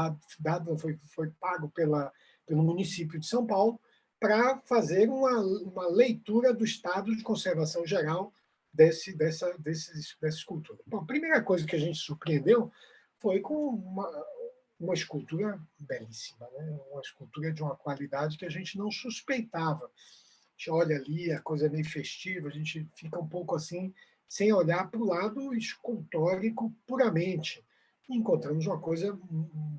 foi pago pelo município de São Paulo para fazer uma leitura do estado de conservação geral dessa escultura. Bom, a primeira coisa que a gente surpreendeu foi com uma escultura belíssima, né? Uma escultura de uma qualidade que a gente não suspeitava. A gente olha ali, a coisa é meio festiva, a gente fica um pouco assim, sem olhar para o lado escultórico puramente. E encontramos uma coisa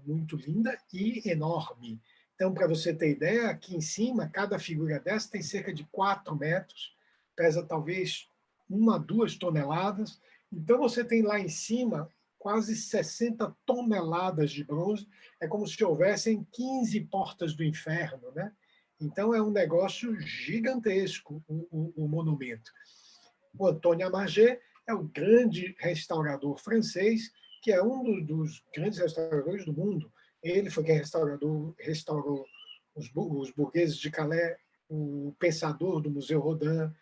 muito linda e enorme. Então, para você ter ideia, aqui em cima, cada figura dessa tem cerca de 4 metros, pesa talvez 1 a 2 toneladas. Então, você tem lá em cima quase 60 toneladas de bronze. É como se houvessem 15 portas do inferno, né? Então, é um negócio gigantesco, o monumento. O Antônio Amargé é o grande restaurador francês, que é um dos grandes restauradores do mundo. Ele foi quem restaurou os burgueses de Calais, o pensador do Museu Rodin,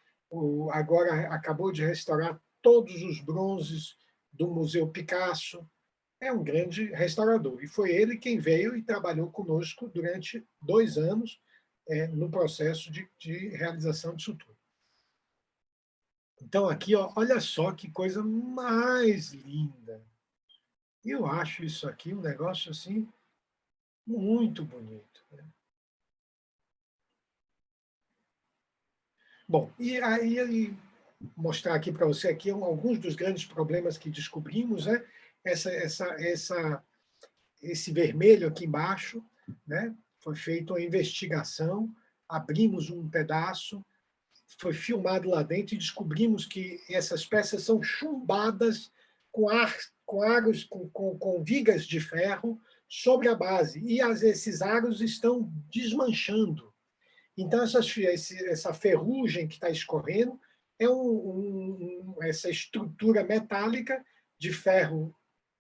agora acabou de restaurar todos os bronzes do Museu Picasso. É um grande restaurador. E foi ele quem veio e trabalhou conosco durante 2 anos, no processo de realização disso tudo. Então, aqui, olha só que coisa mais linda. Eu acho isso aqui um negócio assim muito bonito. Né? Bom, e aí mostrar aqui para você aqui alguns dos grandes problemas que descobrimos, né? Esse vermelho aqui embaixo, né? Foi feita uma investigação, abrimos um pedaço, foi filmado lá dentro e descobrimos que essas peças são chumbadas com vigas de ferro sobre a base, e esses aros estão desmanchando. Então, essa ferrugem que está escorrendo é essa estrutura metálica de ferro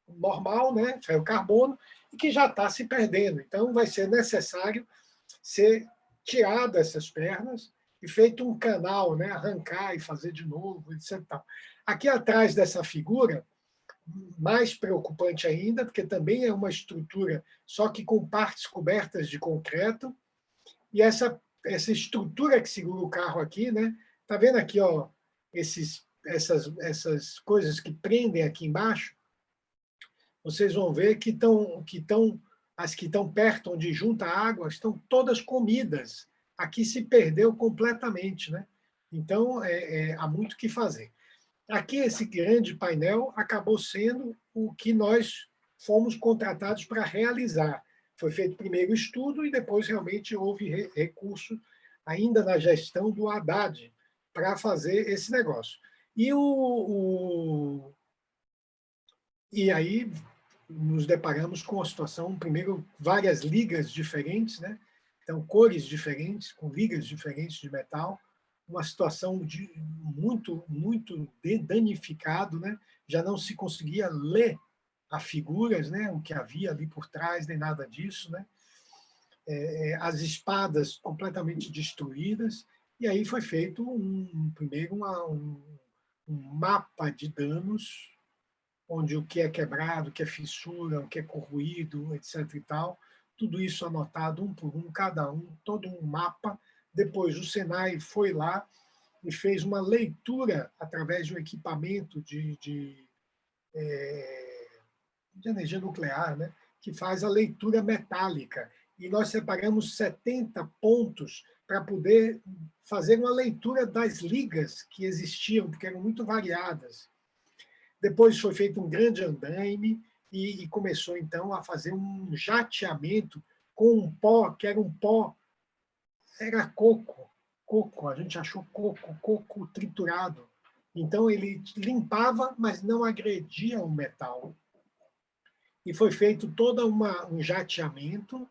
normal, né? Ferro carbono, e que já está se perdendo. Então, vai ser necessário ser tirado essas pernas e feito um canal, né? Arrancar e fazer de novo, etc. Aqui atrás dessa figura, mais preocupante ainda, porque também é uma estrutura, só que com partes cobertas de concreto, e essa estrutura que segura o carro aqui, né? Tá vendo aqui, ó, essas coisas que prendem aqui embaixo? Vocês vão ver as que estão perto, onde junta a água, estão todas comidas. Aqui se perdeu completamente, né? Então, há muito o que fazer. Aqui, esse grande painel acabou sendo o que nós fomos contratados para realizar. Foi feito primeiro o estudo e depois realmente houve recurso, ainda na gestão do Haddad, para fazer esse negócio. E aí nos deparamos com a situação, primeiro, várias ligas diferentes, né? Então, cores diferentes, com ligas diferentes de metal, uma situação muito danificado, né? Já não se conseguia ler as figuras, né? O que havia ali por trás, nem nada disso, né? As espadas completamente destruídas, e aí foi feito primeiro um mapa de danos, onde o que é quebrado, o que é fissura, o que é corroído, etc. e tal, tudo isso anotado um por um, cada um, todo um mapa. Depois o Senai foi lá e fez uma leitura através de um equipamento de energia nuclear, né, que faz a leitura metálica. E nós separamos 70 pontos para poder fazer uma leitura das ligas que existiam, porque eram muito variadas. Depois foi feito um grande andaime e começou, então, a fazer um jateamento com um pó, que era um pó, era coco, a gente achou coco triturado. Então, ele limpava, mas não agredia o metal. E foi feito todo um jateamento,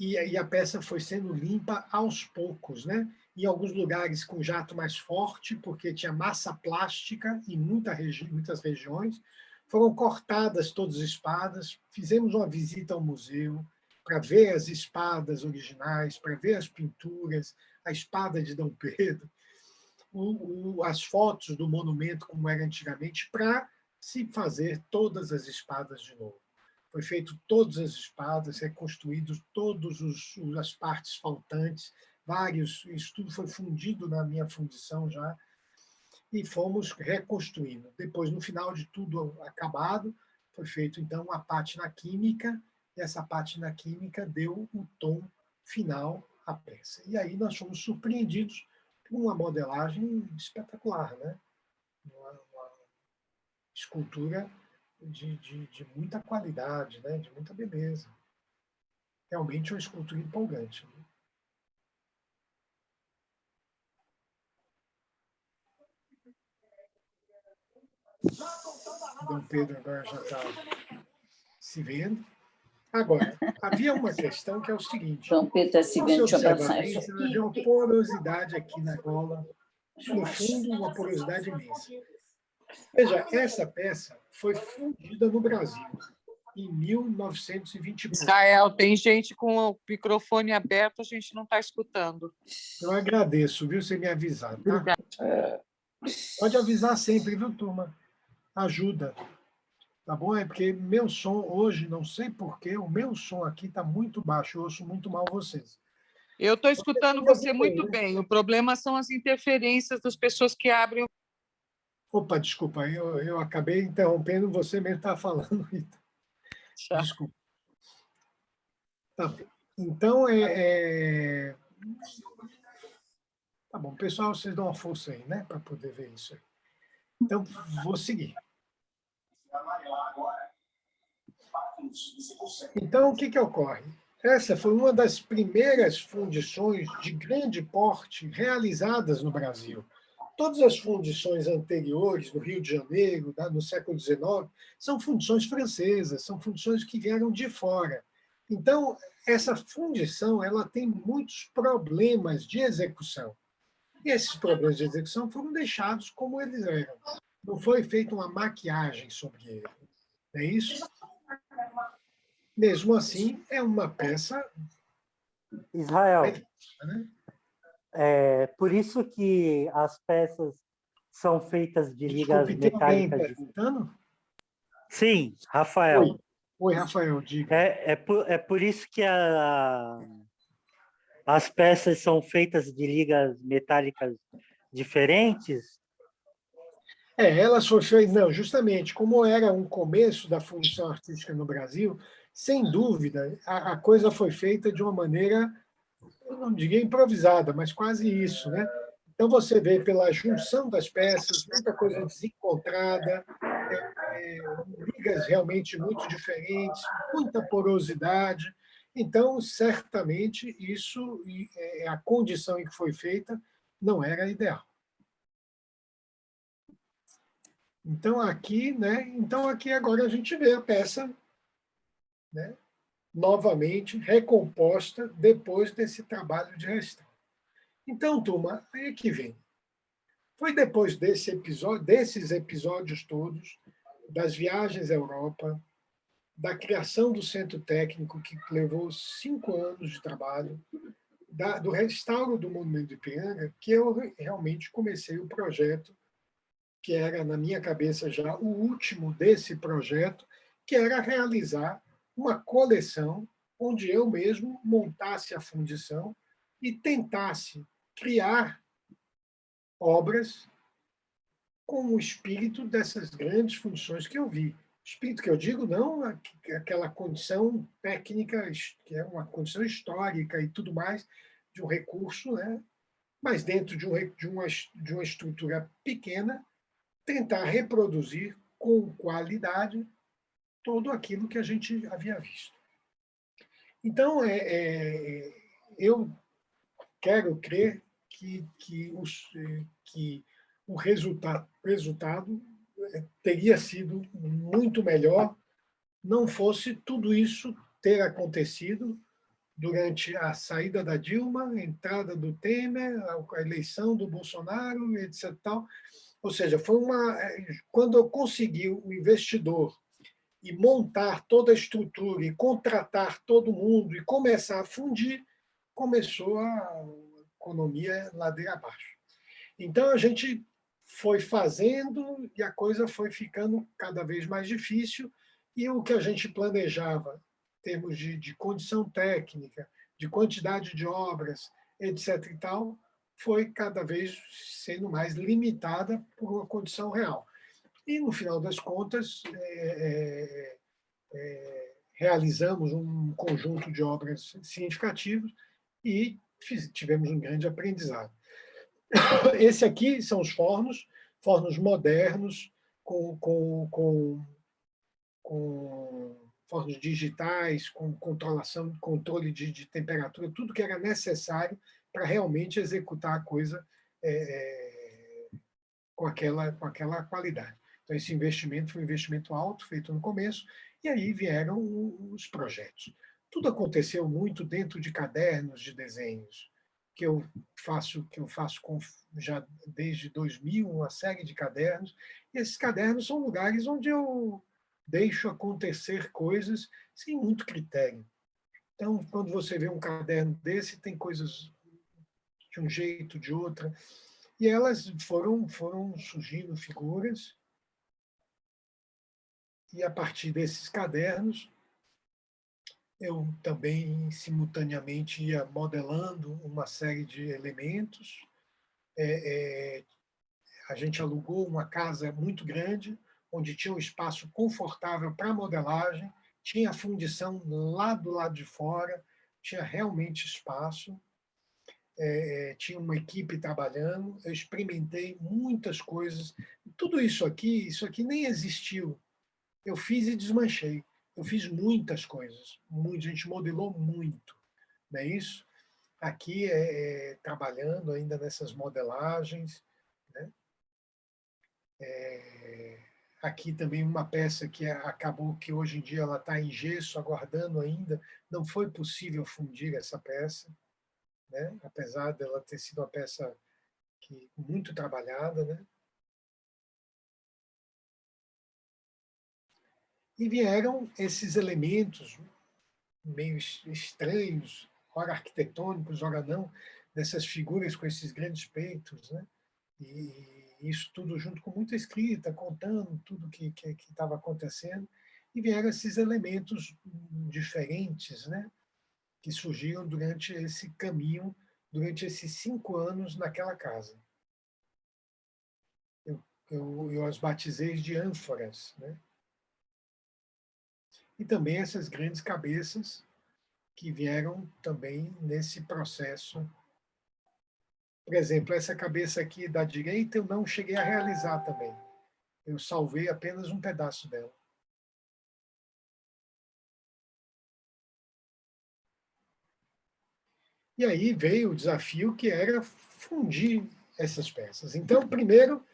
e a peça foi sendo limpa aos poucos, né? Em alguns lugares com jato mais forte, porque tinha massa plástica em muitas regiões. Foram cortadas todas as espadas, fizemos uma visita ao museu para ver as espadas originais, para ver as pinturas, a espada de Dom Pedro, as fotos do monumento como era antigamente, para se fazer todas as espadas de novo. Foi feito todas as espadas, reconstruídos todas as partes faltantes, isso tudo foi fundido na minha fundição já, e fomos reconstruindo. Depois, no final de tudo acabado, foi feito, então, a pátina química, e essa pátina química deu o tom final à peça. E aí nós fomos surpreendidos por uma modelagem espetacular, né? Uma escultura de muita qualidade, né? De muita beleza. Realmente uma escultura empolgante. Né? Dom Pedro agora já está se vendo. Agora, havia uma questão que é o seguinte. Dom Pedro está se vendo, deixa eu abraçar isso. Havia uma porosidade aqui na gola, no fundo, uma porosidade imensa. Veja, essa peça foi fundida no Brasil em 1920. Israel, tem gente com o microfone aberto, a gente não está escutando. Eu agradeço, viu, você me avisar, tá? Pode avisar sempre, viu, turma? Ajuda. Tá bom? É porque meu som hoje, não sei porquê, o meu som aqui está muito baixo, eu ouço muito mal vocês. Eu estou escutando você muito bem. O problema são as interferências das pessoas que abrem o... Opa, desculpa, eu acabei interrompendo, você mesmo está falando, Rita. Desculpa. Tá bom. Então, tá bom, pessoal, vocês dão uma força aí, né, para poder ver isso aí. Então, vou seguir. Então, o que ocorre? Essa foi uma das primeiras fundições de grande porte realizadas no Brasil. Todas as fundições anteriores, no Rio de Janeiro, no século XIX, são fundições francesas, são fundições que vieram de fora. Então, essa fundição ela tem muitos problemas de execução. E esses problemas de execução foram deixados como eles eram. Não foi feita uma maquiagem sobre ele. Não é isso? Mesmo assim, é uma peça... Israel, né? por isso que as peças são feitas de ligas Desculpe, tem alguém metálicas. perguntando? Sim, Rafael. Oi, Rafael, diga. É por isso que as peças são feitas de ligas metálicas diferentes? Elas foram feitas, não, justamente, como era um começo da função artística no Brasil, sem dúvida, a coisa foi feita de uma maneira, eu não diria improvisada, mas quase isso, né? Então, você vê pela junção das peças, muita coisa desencontrada, ligas realmente muito diferentes, muita porosidade. Então, certamente, isso, a condição em que foi feita, não era ideal. Então, aqui agora a gente vê a peça, né, novamente recomposta depois desse trabalho de restauro. Então, turma, aí que vem. Foi depois desses episódios todos, das viagens à Europa, da criação do centro técnico, que levou 5 anos de trabalho, do restauro do Monumento do Ipiranga, que eu realmente comecei o projeto, que era, na minha cabeça, já o último desse projeto, que era realizar uma coleção onde eu mesmo montasse a fundição e tentasse criar obras com o espírito dessas grandes funções que eu vi. Espírito que eu digo, não aquela condição técnica, que é uma condição histórica e tudo mais, de um recurso, né? Mas dentro de uma estrutura pequena, tentar reproduzir com qualidade tudo aquilo que a gente havia visto. Então, eu quero crer que o resultado teria sido muito melhor não fosse tudo isso ter acontecido durante a saída da Dilma, a entrada do Temer, a eleição do Bolsonaro, etc. Tal. Ou seja, quando eu consegui o investidor e montar toda a estrutura e contratar todo mundo e começar a fundir, começou a economia ladeira abaixo. Então, a gente foi fazendo e a coisa foi ficando cada vez mais difícil, e o que a gente planejava em termos de condição técnica, de quantidade de obras, etc. e tal, foi cada vez sendo mais limitada por uma condição real. E, no final das contas, realizamos um conjunto de obras significativas e tivemos um grande aprendizado. Esse aqui são os fornos modernos, com fornos digitais, com controle de temperatura, tudo que era necessário para realmente executar a coisa com aquela qualidade. Então, esse investimento foi um investimento alto, feito no começo, e aí vieram os projetos. Tudo aconteceu muito dentro de cadernos de desenhos, que eu faço já desde 2000, uma série de cadernos, e esses cadernos são lugares onde eu deixo acontecer coisas sem muito critério. Então, quando você vê um caderno desse, tem coisas de um jeito, de outra, e elas foram surgindo figuras, e a partir desses cadernos, eu também, simultaneamente, ia modelando uma série de elementos. A gente alugou uma casa muito grande, onde tinha um espaço confortável para modelagem, tinha a fundição lá do lado de fora, tinha realmente espaço, tinha uma equipe trabalhando, eu experimentei muitas coisas. Tudo isso aqui nem existiu. Eu fiz e desmanchei. Eu fiz muitas coisas, a gente modelou muito, não é isso? Aqui trabalhando ainda nessas modelagens, né? Aqui também uma peça que acabou que hoje em dia ela está em gesso, aguardando ainda, não foi possível fundir essa peça, né? Apesar dela ter sido uma peça muito trabalhada, né? E vieram esses elementos meio estranhos, ora arquitetônicos, ora não, dessas figuras com esses grandes peitos, né? E isso tudo junto com muita escrita, contando tudo que estava acontecendo, e vieram esses elementos diferentes, né? Que surgiram durante esse caminho, durante esses 5 anos naquela casa. Eu as batizei de ânforas, né? E também essas grandes cabeças que vieram também nesse processo. Por exemplo, essa cabeça aqui da direita eu não cheguei a realizar também. Eu salvei apenas um pedaço dela. E aí veio o desafio que era fundir essas peças. Então, primeiro,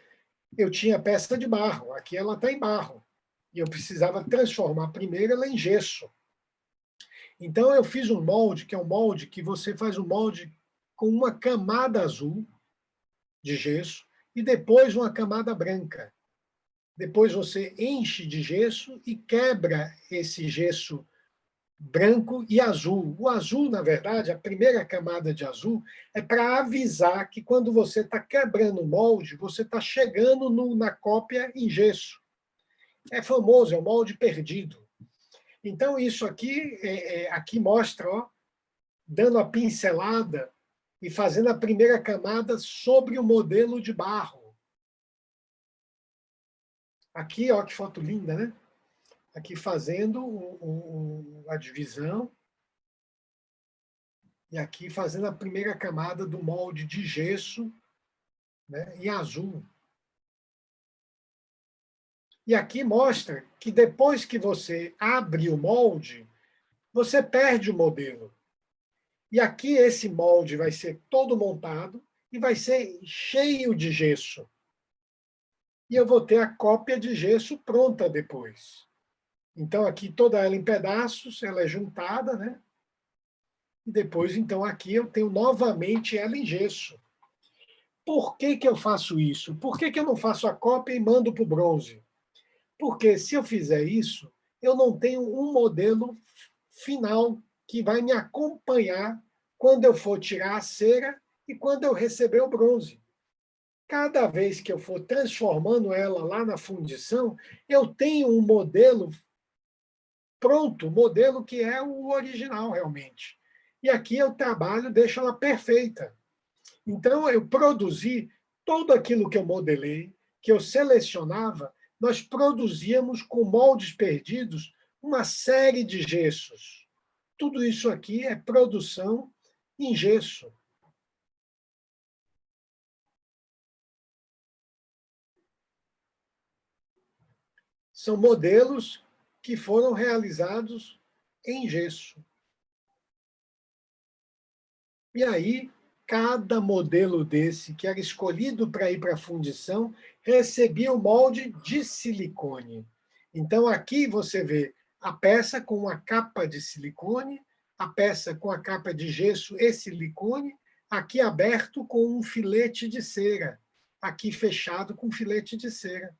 eu tinha a peça de barro. Aqui ela está em barro. E eu precisava transformar primeiro ela em gesso. Então, eu fiz um molde, que é um molde que você faz um molde com uma camada azul de gesso e depois uma camada branca. Depois você enche de gesso e quebra esse gesso branco e azul. O azul, na verdade, a primeira camada de azul é para avisar que quando você está quebrando o molde, você está chegando na cópia em gesso. É famoso, é o molde perdido. Então, isso aqui, aqui mostra, ó, dando a pincelada e fazendo a primeira camada sobre o modelo de barro. Aqui, ó, que foto linda, né? Aqui fazendo a divisão. E aqui fazendo a primeira camada do molde de gesso, né, em azul. E aqui mostra que depois que você abre o molde, você perde o modelo. E aqui esse molde vai ser todo montado e vai ser cheio de gesso. E eu vou ter a cópia de gesso pronta depois. Então, aqui toda ela em pedaços, ela é juntada, né? E depois, então, aqui eu tenho novamente ela em gesso. Por que eu faço isso? Por que eu não faço a cópia e mando para o bronze? Porque se eu fizer isso, eu não tenho um modelo final que vai me acompanhar quando eu for tirar a cera e quando eu receber o bronze. Cada vez que eu for transformando ela lá na fundição, eu tenho um modelo pronto, modelo que é o original realmente. E aqui eu trabalho, deixo ela perfeita. Então, eu produzi tudo aquilo que eu modelei, que eu selecionava, nós produzíamos com moldes perdidos uma série de gessos. Tudo isso aqui é produção em gesso. São modelos que foram realizados em gesso. E aí, cada modelo desse, que era escolhido para ir para a fundição, recebia o molde de silicone. Então, aqui você vê a peça com uma capa de silicone, a peça com a capa de gesso e silicone, aqui aberto com um filete de cera, aqui fechado com filete de cera.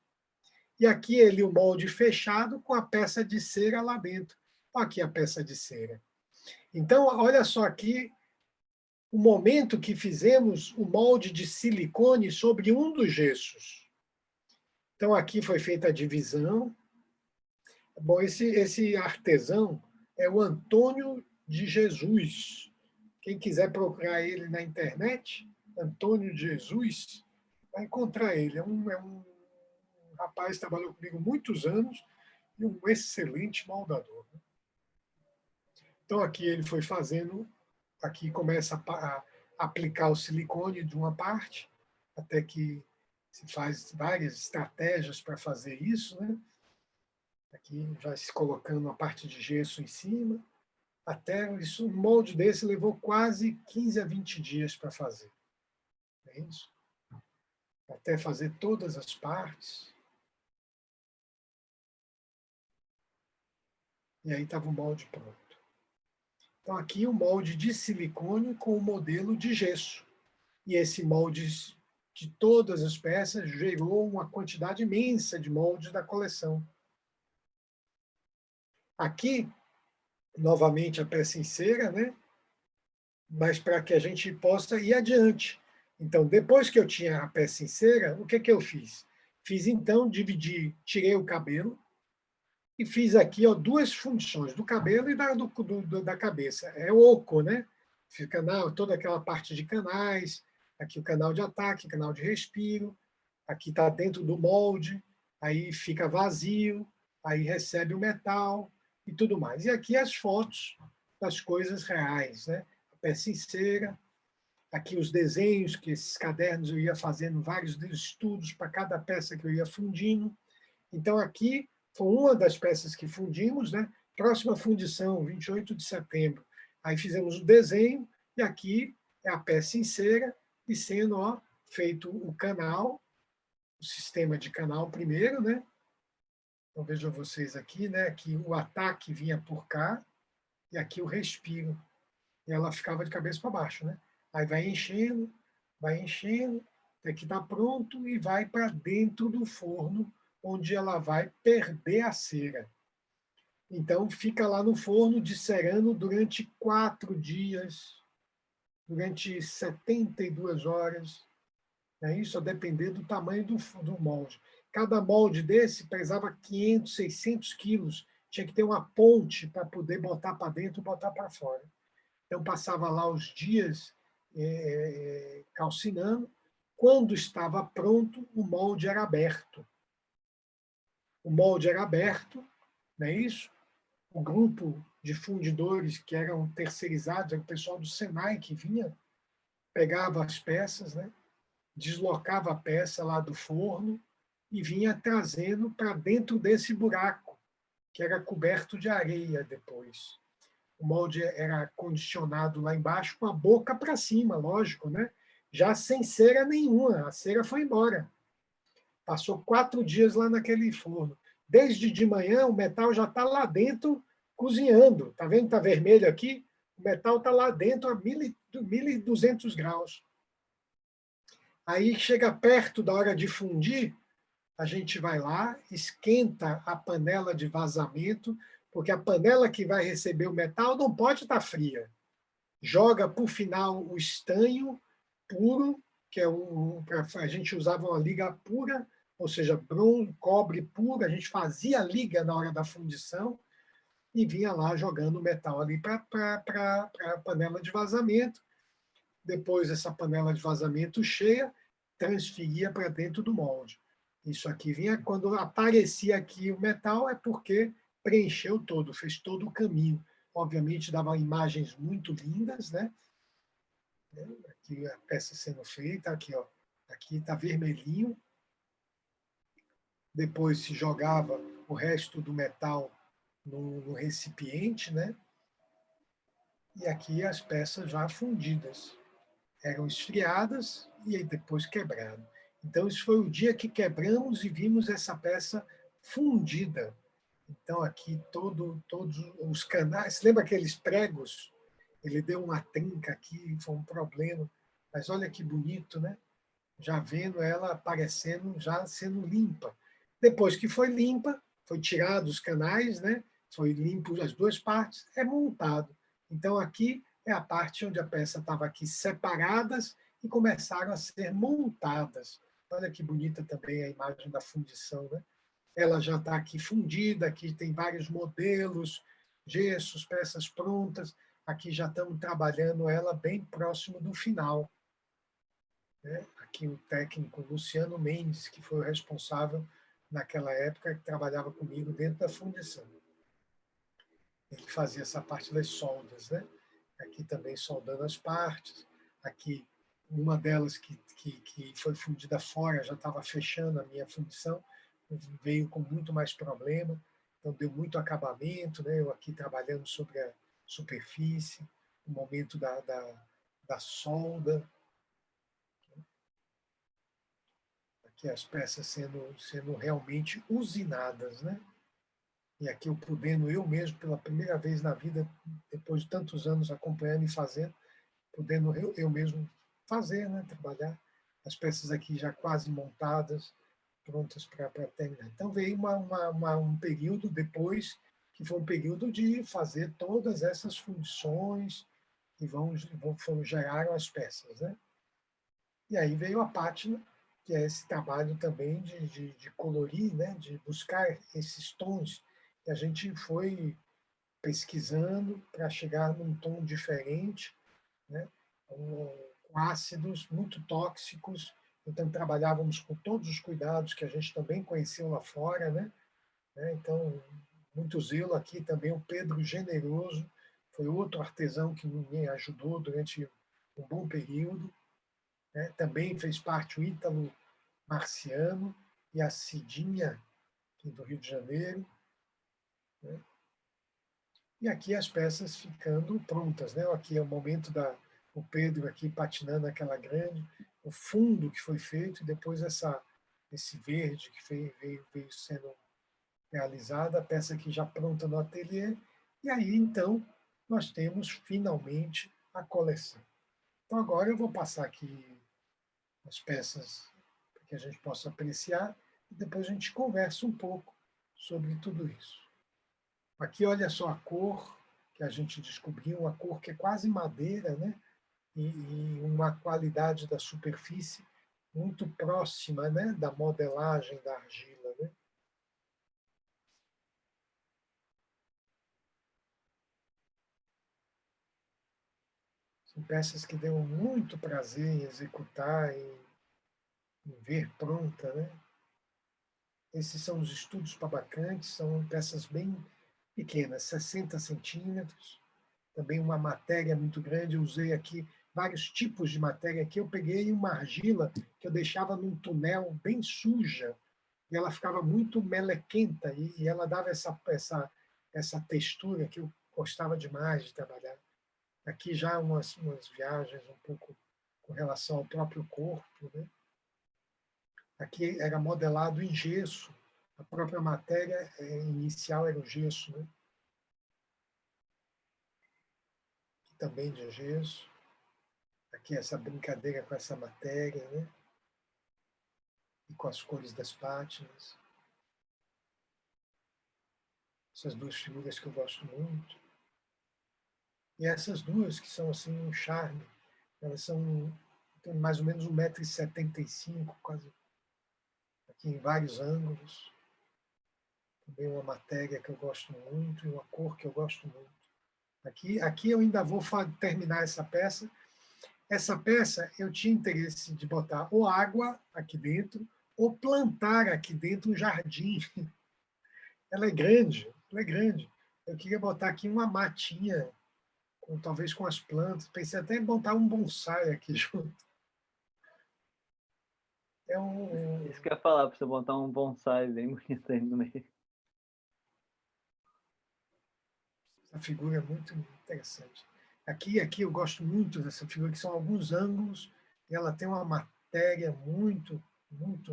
E aqui ele, o molde fechado com a peça de cera lá dentro. Aqui a peça de cera. Então, olha só aqui o momento que fizemos o molde de silicone sobre um dos gessos. Então, aqui foi feita a divisão. Bom, esse artesão é o Antônio de Jesus. Quem quiser procurar ele na internet, Antônio de Jesus, vai encontrar ele. É um rapaz que trabalhou comigo muitos anos e um excelente moldador. Então, aqui ele foi fazendo, aqui começa a aplicar o silicone de uma parte, até que se faz várias estratégias para fazer isso, né? Aqui vai se colocando uma parte de gesso em cima, até isso, um molde desse levou quase 15 a 20 dias para fazer. É isso? Até fazer todas as partes. E aí estava o molde pronto. Então, aqui o molde de silicone com o modelo de gesso. E esse molde de todas as peças, gerou uma quantidade imensa de moldes da coleção. Aqui, novamente, a peça em cera, né? Mas para que a gente possa ir adiante. Então, depois que eu tinha a peça em cera, o que eu fiz? Fiz, então, tirei o cabelo e fiz aqui, ó, duas funções, do cabelo e da cabeça. É oco, né? Fica toda aquela parte de canais, aqui o canal de ataque, canal de respiro, aqui está dentro do molde, aí fica vazio, aí recebe o metal e tudo mais. E aqui as fotos das coisas reais, né? A peça em cera, aqui os desenhos, que esses cadernos eu ia fazendo vários estudos para cada peça que eu ia fundindo. Então, aqui foi uma das peças que fundimos, né? Próxima fundição, 28 de setembro. Aí fizemos o desenho, e aqui é a peça em cera, e sendo feito o canal, o sistema de canal primeiro, né? Então, vejam vocês aqui, né? Aqui o ataque vinha por cá, e aqui o respiro. E ela ficava de cabeça para baixo, né? Aí vai enchendo, até que está pronto e vai para dentro do forno, onde ela vai perder a cera. Então, fica lá no forno descerando durante 4 dias, durante 72 horas. Isso a depender do tamanho do molde. Cada molde desse pesava 500, 600 quilos. Tinha que ter uma ponte para poder botar para dentro e botar para fora. Então, passava lá os dias calcinando. Quando estava pronto, o molde era aberto. O molde era aberto, não é isso? O grupo de fundidores que eram terceirizados, era o pessoal do Senai que vinha, pegava as peças, né? Deslocava a peça lá do forno e vinha trazendo para dentro desse buraco, que era coberto de areia depois. O molde era condicionado lá embaixo com a boca para cima, lógico, né? Já sem cera nenhuma, a cera foi embora. Passou 4 dias lá naquele forno. Desde de manhã, o metal já está lá dentro cozinhando. Está vendo? Está vermelho aqui? O metal está lá dentro a 1.200 graus. Aí chega perto da hora de fundir, a gente vai lá, esquenta a panela de vazamento, porque a panela que vai receber o metal não pode estar fria. Joga, por final, o estanho puro, que é a gente usava uma liga pura, ou seja, bronze, cobre puro, a gente fazia a liga na hora da fundição e vinha lá jogando o metal ali para a panela de vazamento. Depois, essa panela de vazamento cheia, transferia para dentro do molde. Isso aqui vinha, quando aparecia aqui o metal, é porque preencheu todo, fez todo o caminho. Obviamente, dava imagens muito lindas, né? Aqui a peça sendo feita, aqui está vermelhinho. Depois se jogava o resto do metal no recipiente, né? E aqui as peças já fundidas. Eram esfriadas e aí depois quebraram. Então, isso foi o dia que quebramos e vimos essa peça fundida. Então, aqui todos os canais... Lembra aqueles pregos? Ele deu uma trinca aqui, foi um problema. Mas olha que bonito, né? Já vendo ela aparecendo, já sendo limpa. Depois que foi limpa, foi tirado os canais, né? Foi limpo as duas partes, é montado. Então, aqui é a parte onde a peça estava aqui separadas e começaram a ser montadas. Olha que bonita também a imagem da fundição, né? Ela já está aqui fundida, aqui tem vários modelos, gessos, peças prontas. Aqui já estamos trabalhando ela bem próximo do final. Né? Aqui o técnico Luciano Mendes, que foi o responsável naquela época, que trabalhava comigo dentro da fundição. Ele fazia essa parte das soldas, né? Aqui também soldando as partes. Aqui, uma delas que foi fundida fora, já estava fechando a minha fundição, veio com muito mais problema, então deu muito acabamento, né? Eu aqui trabalhando sobre a superfície, o momento da solda. Aqui as peças sendo realmente usinadas, né? E aqui eu podendo, eu mesmo, pela primeira vez na vida, depois de tantos anos acompanhando e fazendo, podendo eu mesmo fazer, né? Trabalhar. as peças aqui já quase montadas, prontas para terminar. Então, veio um período depois, que foi um período de fazer todas essas funções que geraram as peças, né? E aí veio a pátina, que é esse trabalho também de colorir, né? De buscar esses tons que a gente foi pesquisando para chegar num tom diferente, né? Com ácidos muito tóxicos, então trabalhávamos com todos os cuidados que a gente também conheceu lá fora, né? Então, muito zelo aqui também, o Pedro Generoso, foi outro artesão que me ajudou durante um bom período, né? Também fez parte o Ítalo Marciano e a Cidinha, aqui do Rio de Janeiro, né? E aqui as peças ficando prontas, né? Aqui é o momento o Pedro aqui patinando aquela grande, o fundo que foi feito, e depois esse verde que veio sendo realizada, a peça aqui já pronta no ateliê, e aí, então, nós temos finalmente a coleção. Então, agora eu vou passar aqui as peças para que a gente possa apreciar, e depois a gente conversa um pouco sobre tudo isso. Aqui, olha só a cor que a gente descobriu, uma cor que é quase madeira, né? E uma qualidade da superfície muito próxima, né? Da modelagem da argila, né? São peças que deu muito prazer em executar, em ver pronta, né? Esses são os estudos pabacantes, são peças bem pequenas, 60 centímetros, também uma matéria muito grande. Eu usei aqui vários tipos de matéria. Aqui eu peguei uma argila que eu deixava num túnel bem suja, e ela ficava muito melequenta, e ela dava essa textura que eu gostava demais de trabalhar. Aqui já umas viagens um pouco com relação ao próprio corpo, né? Aqui era modelado em gesso, a própria matéria inicial era o gesso, né? Aqui também de gesso. Aqui essa brincadeira com essa matéria, né? E com as cores das pátinas. Essas duas figuras que eu gosto muito. E essas duas que são assim um charme, elas têm mais ou menos 1,75 m, quase, aqui em vários ângulos. Também uma matéria que eu gosto muito e uma cor que eu gosto muito. Aqui eu ainda vou terminar essa peça. Essa peça eu tinha interesse de botar ou água aqui dentro, ou plantar aqui dentro um jardim. Ela é grande, ela é grande. Eu queria botar aqui uma matinha, talvez com as plantas. Pensei até em botar um bonsai aqui junto. Isso que eu ia falar, para você botar um bonsai bem bonito aí no meio. Essa figura é muito interessante. Aqui eu gosto muito dessa figura, que são alguns ângulos, e ela tem uma matéria muito, muito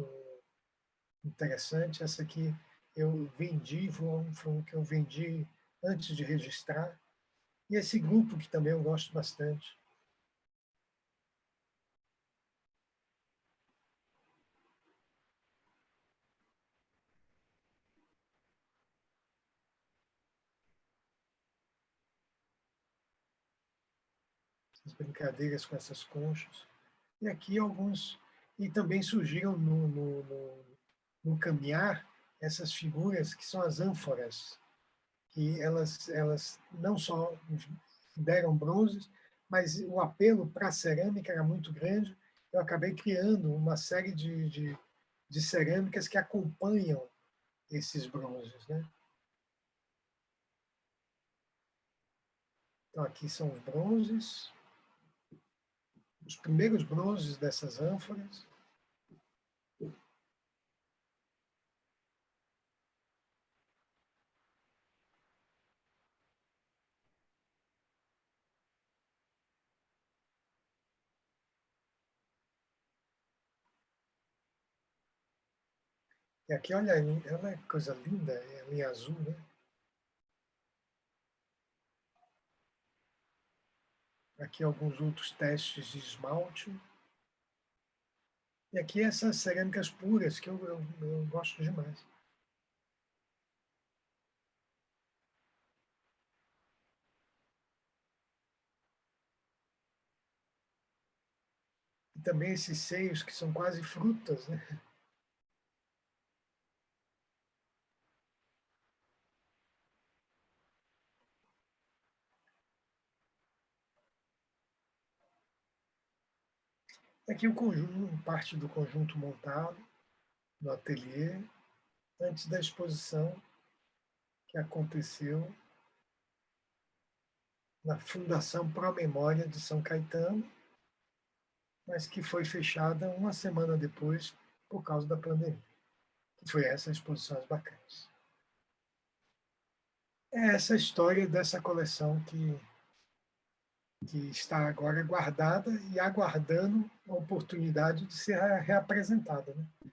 interessante. Essa aqui eu vendi, foi um que eu vendi antes de registrar. E esse grupo que também eu gosto bastante. As brincadeiras com essas conchas. E aqui alguns... E também surgiram no caminhar essas figuras que são as ânforas, que elas não só deram bronzes, mas o apelo para a cerâmica era muito grande. Eu acabei criando uma série de cerâmicas que acompanham esses bronzes, né? Então, aqui são os bronzes, os primeiros bronzes dessas ânforas. E aqui, olha, ela é coisa linda, ela em azul, né? Aqui alguns outros testes de esmalte. E aqui essas cerâmicas puras, que eu gosto demais. E também esses seios que são quase frutas, né? Aqui o conjunto, parte do conjunto montado no ateliê, antes da exposição que aconteceu na Fundação Pro Memória de São Caetano, mas que foi fechada uma semana depois por causa da pandemia. Que foi essa exposição bacanas. É essa história dessa coleção que está agora guardada e aguardando a oportunidade de ser reapresentada. Né?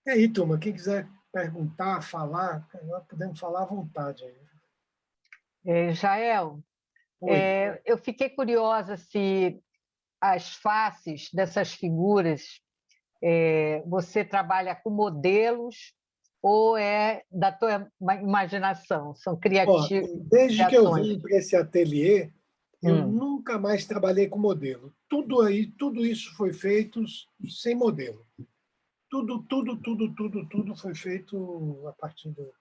E aí, turma, quem quiser perguntar, falar, nós podemos falar à vontade. Aí. Jael, eu fiquei curiosa se as faces dessas figuras, você trabalha com modelos ou é da tua imaginação? São criativos? Desde que eu vim para esse ateliê, eu nunca mais trabalhei com modelo. Tudo isso foi feito sem modelo. Tudo foi feito a partir do...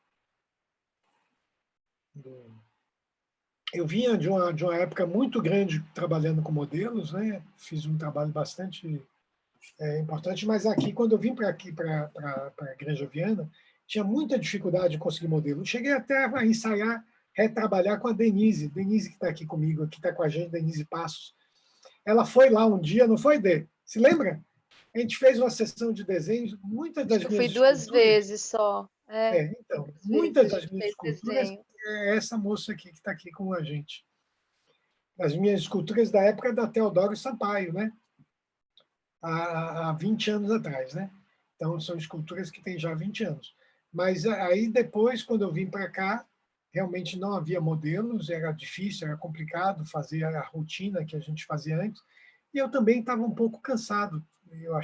Eu vinha de uma época muito grande trabalhando com modelos, né? Fiz um trabalho bastante importante, mas aqui, quando eu vim para a Granja Viana, tinha muita dificuldade de conseguir modelo. Cheguei até a ensaiar, retrabalhar com a Denise que está aqui comigo, que está com a gente, Denise Passos. Ela foi lá um dia, não foi, Dê? Se lembra? A gente fez uma sessão de desenhos, muitas das minhas esculturas... Eu fui 2 vezes só. Então, muitas das minhas esculturas é essa moça aqui que está aqui com a gente. As minhas esculturas da época da Teodoro Sampaio, né? Há 20 anos atrás, né? Então, são esculturas que têm já 20 anos. Mas aí, depois, quando eu vim para cá, realmente não havia modelos, era difícil, era complicado fazer a rotina que a gente fazia antes, e eu também estava um pouco cansado, eu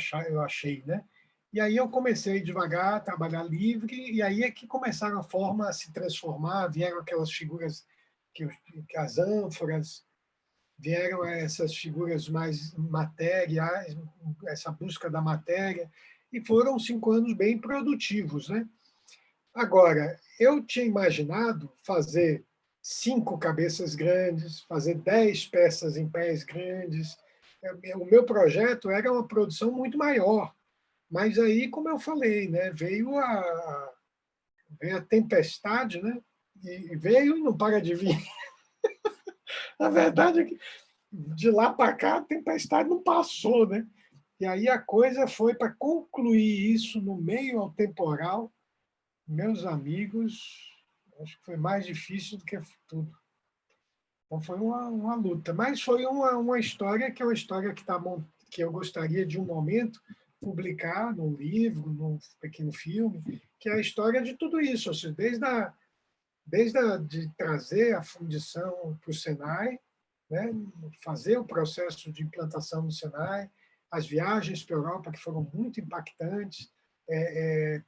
achei, né? E aí eu comecei devagar a trabalhar livre, e aí é que começaram a forma a se transformar, vieram aquelas figuras, que as ânforas, vieram essas figuras mais materiais, essa busca da matéria, e foram 5 anos bem produtivos, né? Agora, eu tinha imaginado fazer 5 cabeças grandes, fazer 10 peças em pés grandes. O meu projeto era uma produção muito maior, mas aí, como eu falei, né, veio a tempestade, né, e veio e não para de vir. A verdade é que de lá para cá a tempestade não passou, né? E aí a coisa foi para concluir isso no meio ao temporal. Meus amigos, acho que foi mais difícil do que tudo. Então foi uma luta, mas foi uma história que é uma história que eu gostaria de um momento publicar num livro, num pequeno filme, que é a história de tudo isso, ou seja, de trazer a fundição para o Senai, né, fazer o processo de implantação no Senai, as viagens para a Europa que foram muito impactantes,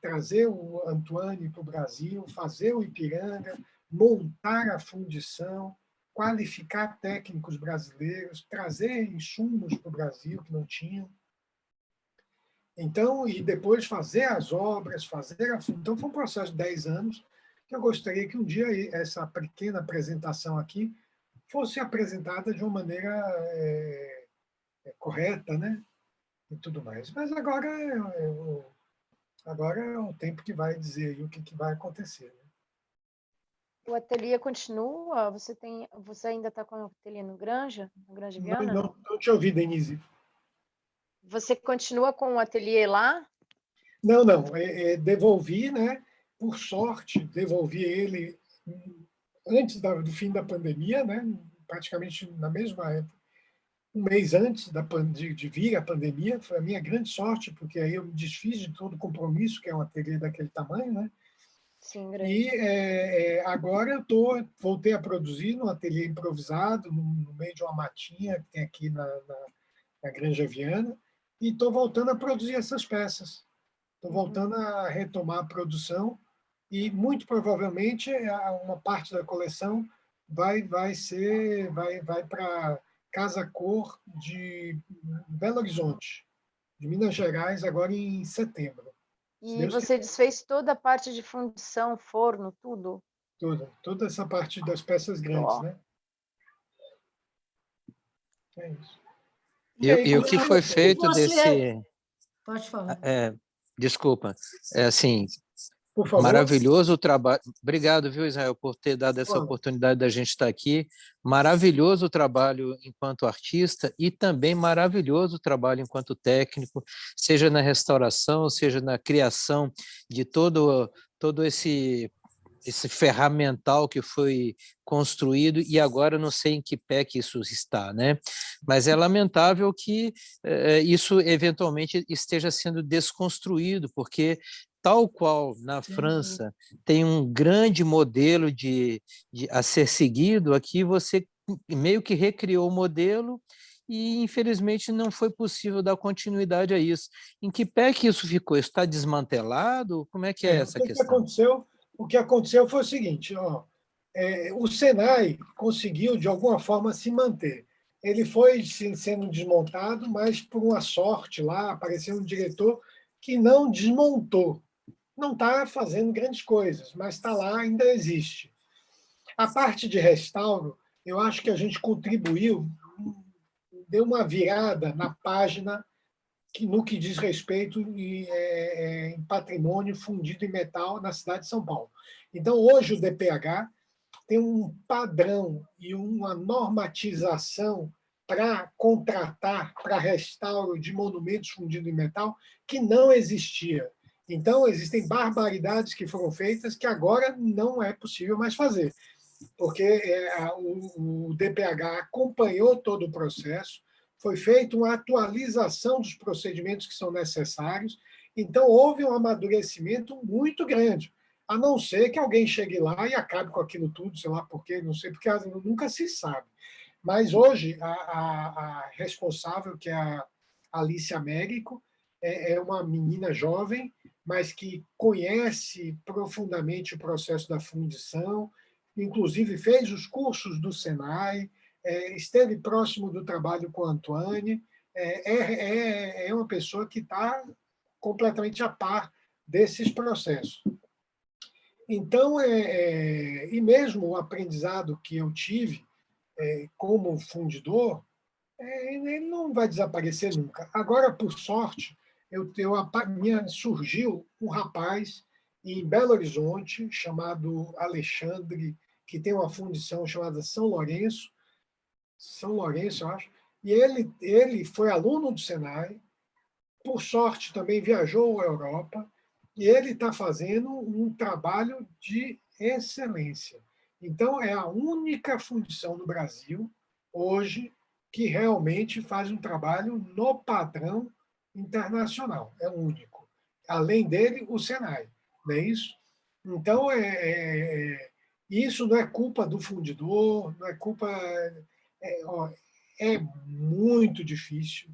trazer o Antoine para o Brasil, fazer o Ipiranga, montar a fundição, qualificar técnicos brasileiros, trazer insumos para o Brasil que não tinham. Então, e depois fazer as obras, fazer a fundição. Então, foi um processo de 10 anos que eu gostaria que um dia essa pequena apresentação aqui fosse apresentada de uma maneira correta, né? E tudo mais. Mas agora é o tempo que vai dizer aí o que vai acontecer. Né? O ateliê continua? Você ainda está com o ateliê no Granja Viana? Não te ouvi, Denise. Você continua com o ateliê lá? Não. Devolvi, né? Por sorte, devolvi ele antes do fim da pandemia, né? Praticamente na mesma época. Um mês antes de vir a pandemia, foi a minha grande sorte, porque aí eu me desfiz de todo o compromisso, que é um ateliê daquele tamanho, né? Sim, grande. E agora eu voltei a produzir num ateliê improvisado, no meio de uma matinha que tem aqui na Granja Viana, e estou voltando a produzir essas peças. Estou voltando a retomar a produção e, muito provavelmente, uma parte da coleção vai para Casa Cor de Belo Horizonte, de Minas Gerais, agora em setembro. E você desfez toda a parte de fundição, forno, tudo? Toda essa parte das peças grandes, né? É isso. E o que foi feito desse... Pode falar. Desculpa. Assim, por favor. Maravilhoso o trabalho. Obrigado, viu, Israel, por ter dado essa oportunidade da gente estar aqui. Maravilhoso o trabalho enquanto artista e também maravilhoso o trabalho enquanto técnico, seja na restauração, seja na criação de todo esse ferramental que foi construído, e agora não sei em que pé que isso está, né? Mas é lamentável que isso eventualmente esteja sendo desconstruído, porque tal qual na França tem um grande modelo a ser seguido, aqui você meio que recriou o modelo e, infelizmente, não foi possível dar continuidade a isso. Em que pé que isso ficou? Isso está desmantelado? Como é que é essa questão? O que aconteceu foi o seguinte, o Senai conseguiu, de alguma forma, se manter. Ele foi sendo desmontado, mas, por uma sorte lá, apareceu um diretor que não desmontou. Não está fazendo grandes coisas, mas está lá, ainda existe. A parte de restauro, eu acho que a gente contribuiu, deu uma virada na página no que diz respeito em patrimônio fundido em metal na cidade de São Paulo. Então, hoje, o DPH tem um padrão e uma normatização para contratar para restauro de monumentos fundidos em metal que não existia. Então, existem barbaridades que foram feitas que agora não é possível mais fazer, porque o DPH acompanhou todo o processo, foi feita uma atualização dos procedimentos que são necessários, então houve um amadurecimento muito grande, a não ser que alguém chegue lá e acabe com aquilo tudo, sei lá por quê, não sei, porque nunca se sabe. Mas hoje, a responsável, que é a Alice Américo, é uma menina jovem, mas que conhece profundamente o processo da fundição, inclusive fez os cursos do Senai, esteve próximo do trabalho com a Antoine, é uma pessoa que está completamente a par desses processos. Então, e mesmo o aprendizado que eu tive como fundidor, ele não vai desaparecer nunca. Agora, por sorte, surgiu um rapaz em Belo Horizonte, chamado Alexandre, que tem uma fundição chamada São Lourenço, eu acho, e ele foi aluno do Senai, por sorte também viajou à Europa, e ele está fazendo um trabalho de excelência. Então, é a única fundição no Brasil, hoje, que realmente faz um trabalho no padrão internacional. É o único. Além dele, o Senai. Não é isso? Então, isso não é culpa do fundidor, não é culpa... É muito difícil,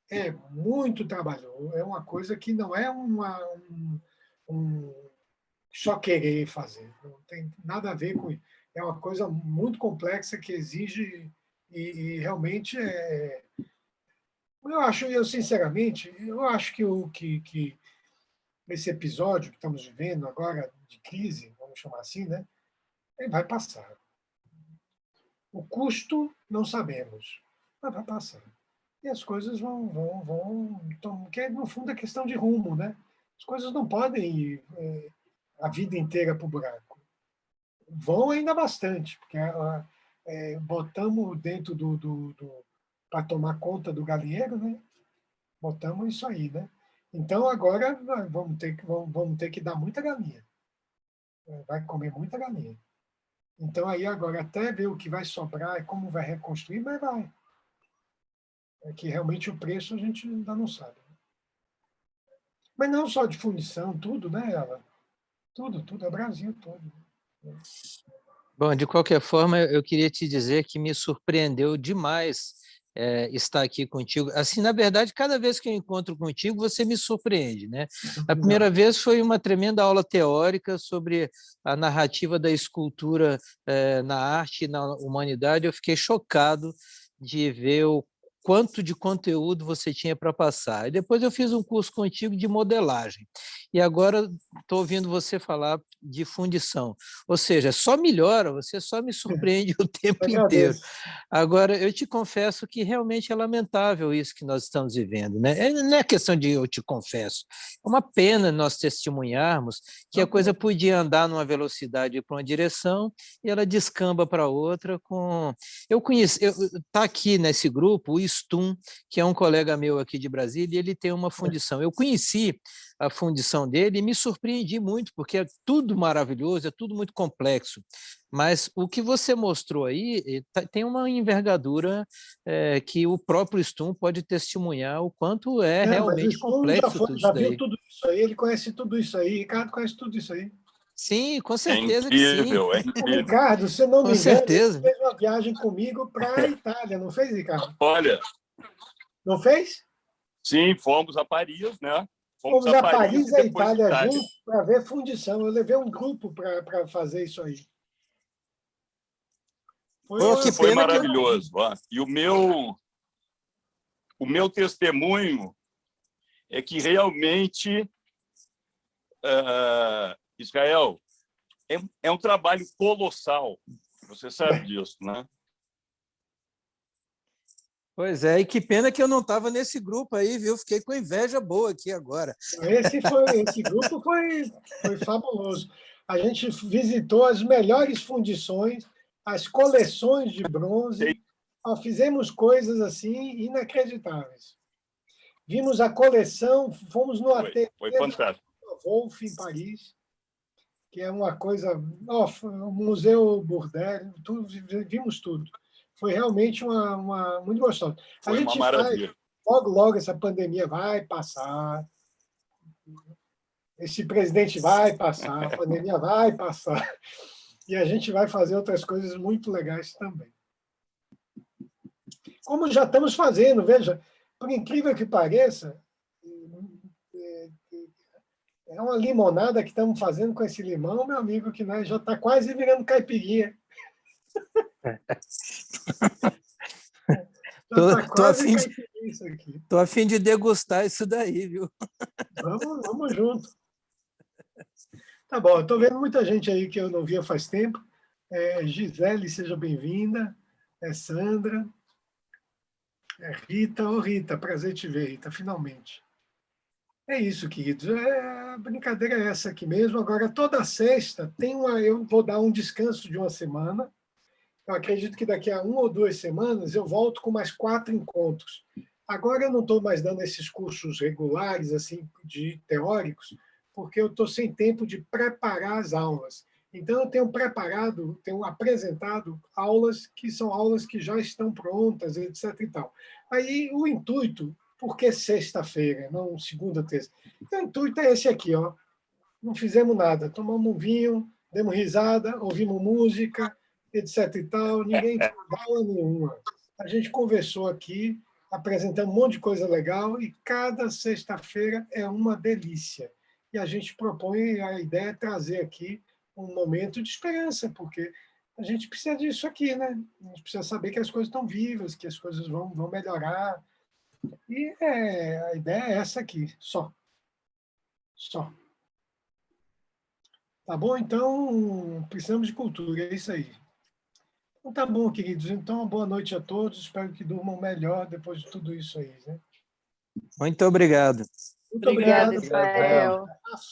é muito trabalhoso, é uma coisa que não é só querer fazer, não tem nada a ver com isso. É uma coisa muito complexa que exige e realmente eu sinceramente, eu acho que esse episódio que estamos vivendo agora de crise, vamos chamar assim, né, vai passar. O custo não sabemos, mas vai passar. E as coisas vão que no fundo é questão de rumo, né? As coisas não podem ir a vida inteira para o buraco. Vão ainda bastante, porque botamos dentro para tomar conta do galinheiro, né? Botamos isso aí, né? Então agora vamos ter que dar muita galinha. Vai comer muita galinha. Então aí agora até ver o que vai sobrar e como vai reconstruir, mas vai. É que realmente o preço a gente ainda não sabe. Mas não só de fundição, tudo, né, Ela? Tudo, é Brasil todo. Bom, de qualquer forma, eu queria te dizer que me surpreendeu demais estar aqui contigo. Assim, na verdade, cada vez que eu encontro contigo, você me surpreende, né? A primeira vez foi uma tremenda aula teórica sobre a narrativa da escultura na arte e na humanidade. Eu fiquei chocado de ver o quanto de conteúdo você tinha para passar. E depois eu fiz um curso contigo de modelagem. E agora estou ouvindo você falar de fundição. Ou seja, só melhora, você só me surpreende o tempo inteiro. Agora, eu te confesso que realmente é lamentável isso que nós estamos vivendo, né? Não é questão de eu te confesso. É uma pena nós testemunharmos que a coisa podia andar numa velocidade para uma direção e ela descamba para outra com... Eu conheci... Está aqui nesse grupo o Stum, que é um colega meu aqui de Brasília, e ele tem uma fundição. Eu conheci a fundição dele e me surpreendi muito, porque é tudo maravilhoso, é tudo muito complexo. Mas o que você mostrou aí tem uma envergadura que o próprio Stum pode testemunhar o quanto realmente complexo tudo isso daí. Já viu tudo isso aí, ele conhece tudo isso aí, Ricardo conhece tudo isso aí. Sim, com certeza que sim. É incrível. Ricardo, se não me engano, certeza. Ele fez uma viagem comigo para a Itália, não fez, Ricardo? Olha... Não fez? Sim, fomos a Paris, né? Fomos a Paris e a Itália Itália juntos para ver fundição. Eu levei um grupo para fazer isso aí. Foi maravilhoso. E o meu testemunho é que realmente, Israel, é um trabalho colossal. Você sabe disso, né? Pois é, e que pena que eu não estava nesse grupo aí, viu? Fiquei com inveja boa aqui agora. Esse grupo foi fabuloso. A gente visitou as melhores fundições, as coleções de bronze, fizemos coisas assim inacreditáveis. Vimos a coleção, fomos no ateliê fantástico. Wolf em Paris, que é uma coisa... o Museu Bourdais, vimos tudo. Foi realmente muito gostoso. Foi uma maravilha. Logo essa pandemia vai passar. Esse presidente vai passar, a pandemia vai passar. E a gente vai fazer outras coisas muito legais também. Como já estamos fazendo, veja, por incrível que pareça, é uma limonada que estamos fazendo com esse limão, meu amigo, que nós já está quase virando caipirinha. Tô a fim de degustar isso daí, viu? Vamos junto. Tá bom, estou vendo muita gente aí que eu não via faz tempo. Gisele, seja bem-vinda. Sandra. Rita. Rita, prazer te ver, Rita, finalmente. É isso, queridos. A brincadeira é essa aqui mesmo. Agora, toda sexta, eu vou dar um descanso de uma semana. Eu acredito que daqui a 1 ou 2 semanas eu volto com mais 4 encontros. Agora eu não estou mais dando esses cursos regulares, assim, de teóricos, porque eu estou sem tempo de preparar as aulas. Então, eu tenho apresentado aulas que são aulas que já estão prontas, etc. E tal. Aí, o intuito, por que sexta-feira, não segunda, terça? O intuito é esse aqui, ó. Não fizemos nada, tomamos um vinho, demos risada, ouvimos música, etc. e tal, ninguém tem aula nenhuma. A gente conversou aqui, apresentamos um monte de coisa legal e cada sexta-feira é uma delícia. E a gente propõe, a ideia é trazer aqui um momento de esperança, porque a gente precisa disso aqui, né? A gente precisa saber que as coisas estão vivas, que as coisas vão melhorar. E a ideia é essa aqui, só. Tá bom? Então, precisamos de cultura, é isso aí. Então, tá bom, queridos. Então, boa noite a todos. Espero que durmam melhor depois de tudo isso aí, né? Muito obrigado. Muito obrigado, Israel.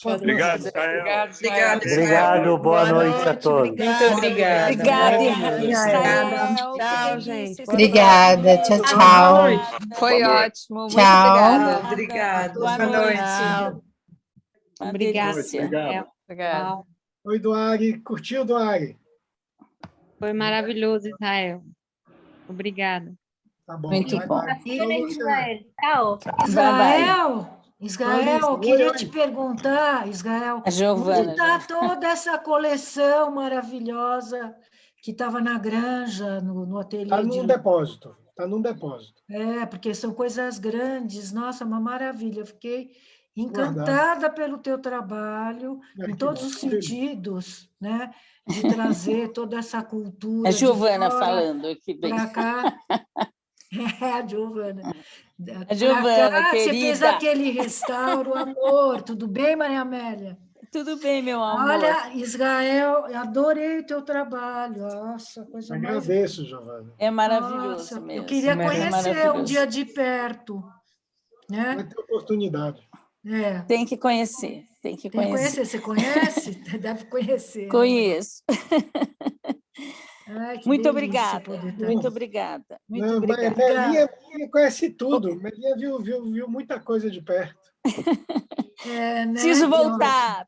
Obrigado, Israel. Obrigado, boa noite a todos. Muito obrigada. Obrigada, Israel. Tchau, gente. Obrigada. Tchau, tchau. Foi ótimo. Muito Tchau. obrigada. Boa noite. Obrigada. Oi, Duari. Curtiu, Duari? Foi maravilhoso, Israel. Obrigada. Tá bom. Muito bom. Israel, eu queria te perguntar, Israel, onde está toda essa coleção maravilhosa que estava na granja, no ateliê? Está no depósito. Está num depósito. Porque são coisas grandes. Nossa, uma maravilha. Eu fiquei encantada pelo teu trabalho, em todos os sentidos, né? De trazer toda essa cultura. A Giovana de fora falando aqui bem. Para cá. A Giovana. A Giovana, cá, querida. você fez aquele restauro, amor. Tudo bem, Maria Amélia? Tudo bem, meu amor. Olha, Israel, eu adorei o teu trabalho. Nossa, coisa mais... Agradeço, Giovana. É maravilhoso Nossa, mesmo. eu queria conhecer um dia de perto. Né? Vai ter oportunidade. Tem que conhecer, tem que conhecer. Você conhece? Deve conhecer. Conheço. Ai, muito obrigada, muito obrigada. Muito obrigada. Melinha conhece tudo. Melinha viu muita coisa de perto. Né? Preciso voltar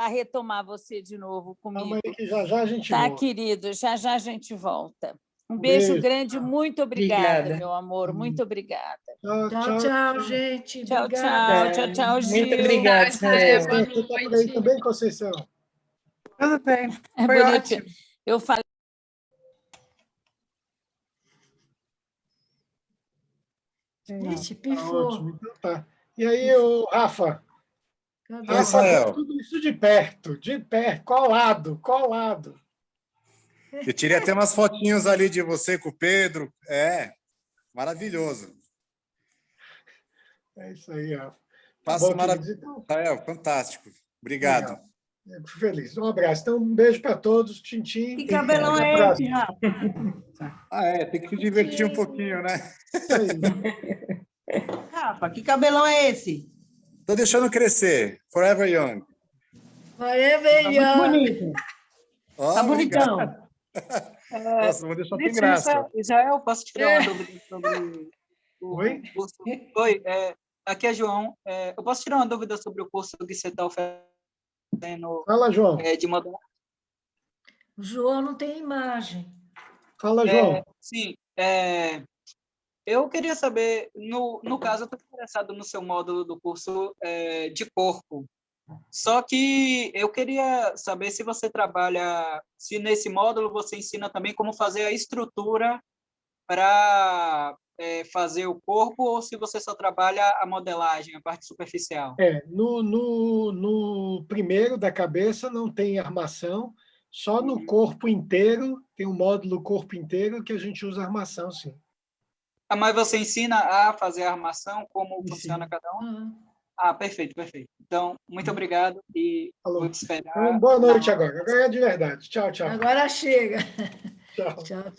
a retomar você de novo comigo. Calma aí que já a gente volta. Tá, querido, já a gente volta. Um beijo grande, muito obrigada, meu amor, muito obrigada. Tchau, gente. Tchau, Gil. Muito obrigada, Israel. Você está por aí também, Conceição? Tudo bem, foi ótimo. Eu falei. Ixi, pifou. Ótimo, então tá. E aí, o Rafa? Israel. Tudo isso de perto, colado. Eu tirei até umas fotinhos ali de você com o Pedro. Maravilhoso. É isso aí, Rafa. Faço maravilhoso. Israel, fantástico. Obrigado. Legal. Eu fico feliz. Um abraço. Então, um beijo para todos. Tchim. Que cabelão é esse, Rafa? Tem que se divertir um pouquinho, né? Rafa, que cabelão é esse? Tô deixando crescer. Forever Young. Forever Young. Tá bonito. Tá bonitão. Nossa, vou deixar sem graça. Israel, posso tirar uma dúvida sobre o curso? Oi, aqui é João. Eu posso tirar uma dúvida sobre o curso que você está oferecendo? Fala, João. De modelagem? O João não tem imagem. Fala, João. Sim. Eu queria saber, no caso, eu estou interessado no seu módulo do curso de corpo. Só que eu queria saber se você trabalha, se nesse módulo você ensina também como fazer a estrutura para fazer o corpo, ou se você só trabalha a modelagem, a parte superficial. No primeiro da cabeça não tem armação, só no corpo inteiro, tem um módulo corpo inteiro que a gente usa armação, sim. Mas você ensina a fazer a armação, como funciona cada um? Perfeito. Então, muito obrigado e vou te esperar. Então, boa noite agora. Agora é de verdade. Tchau. Agora chega. Tchau.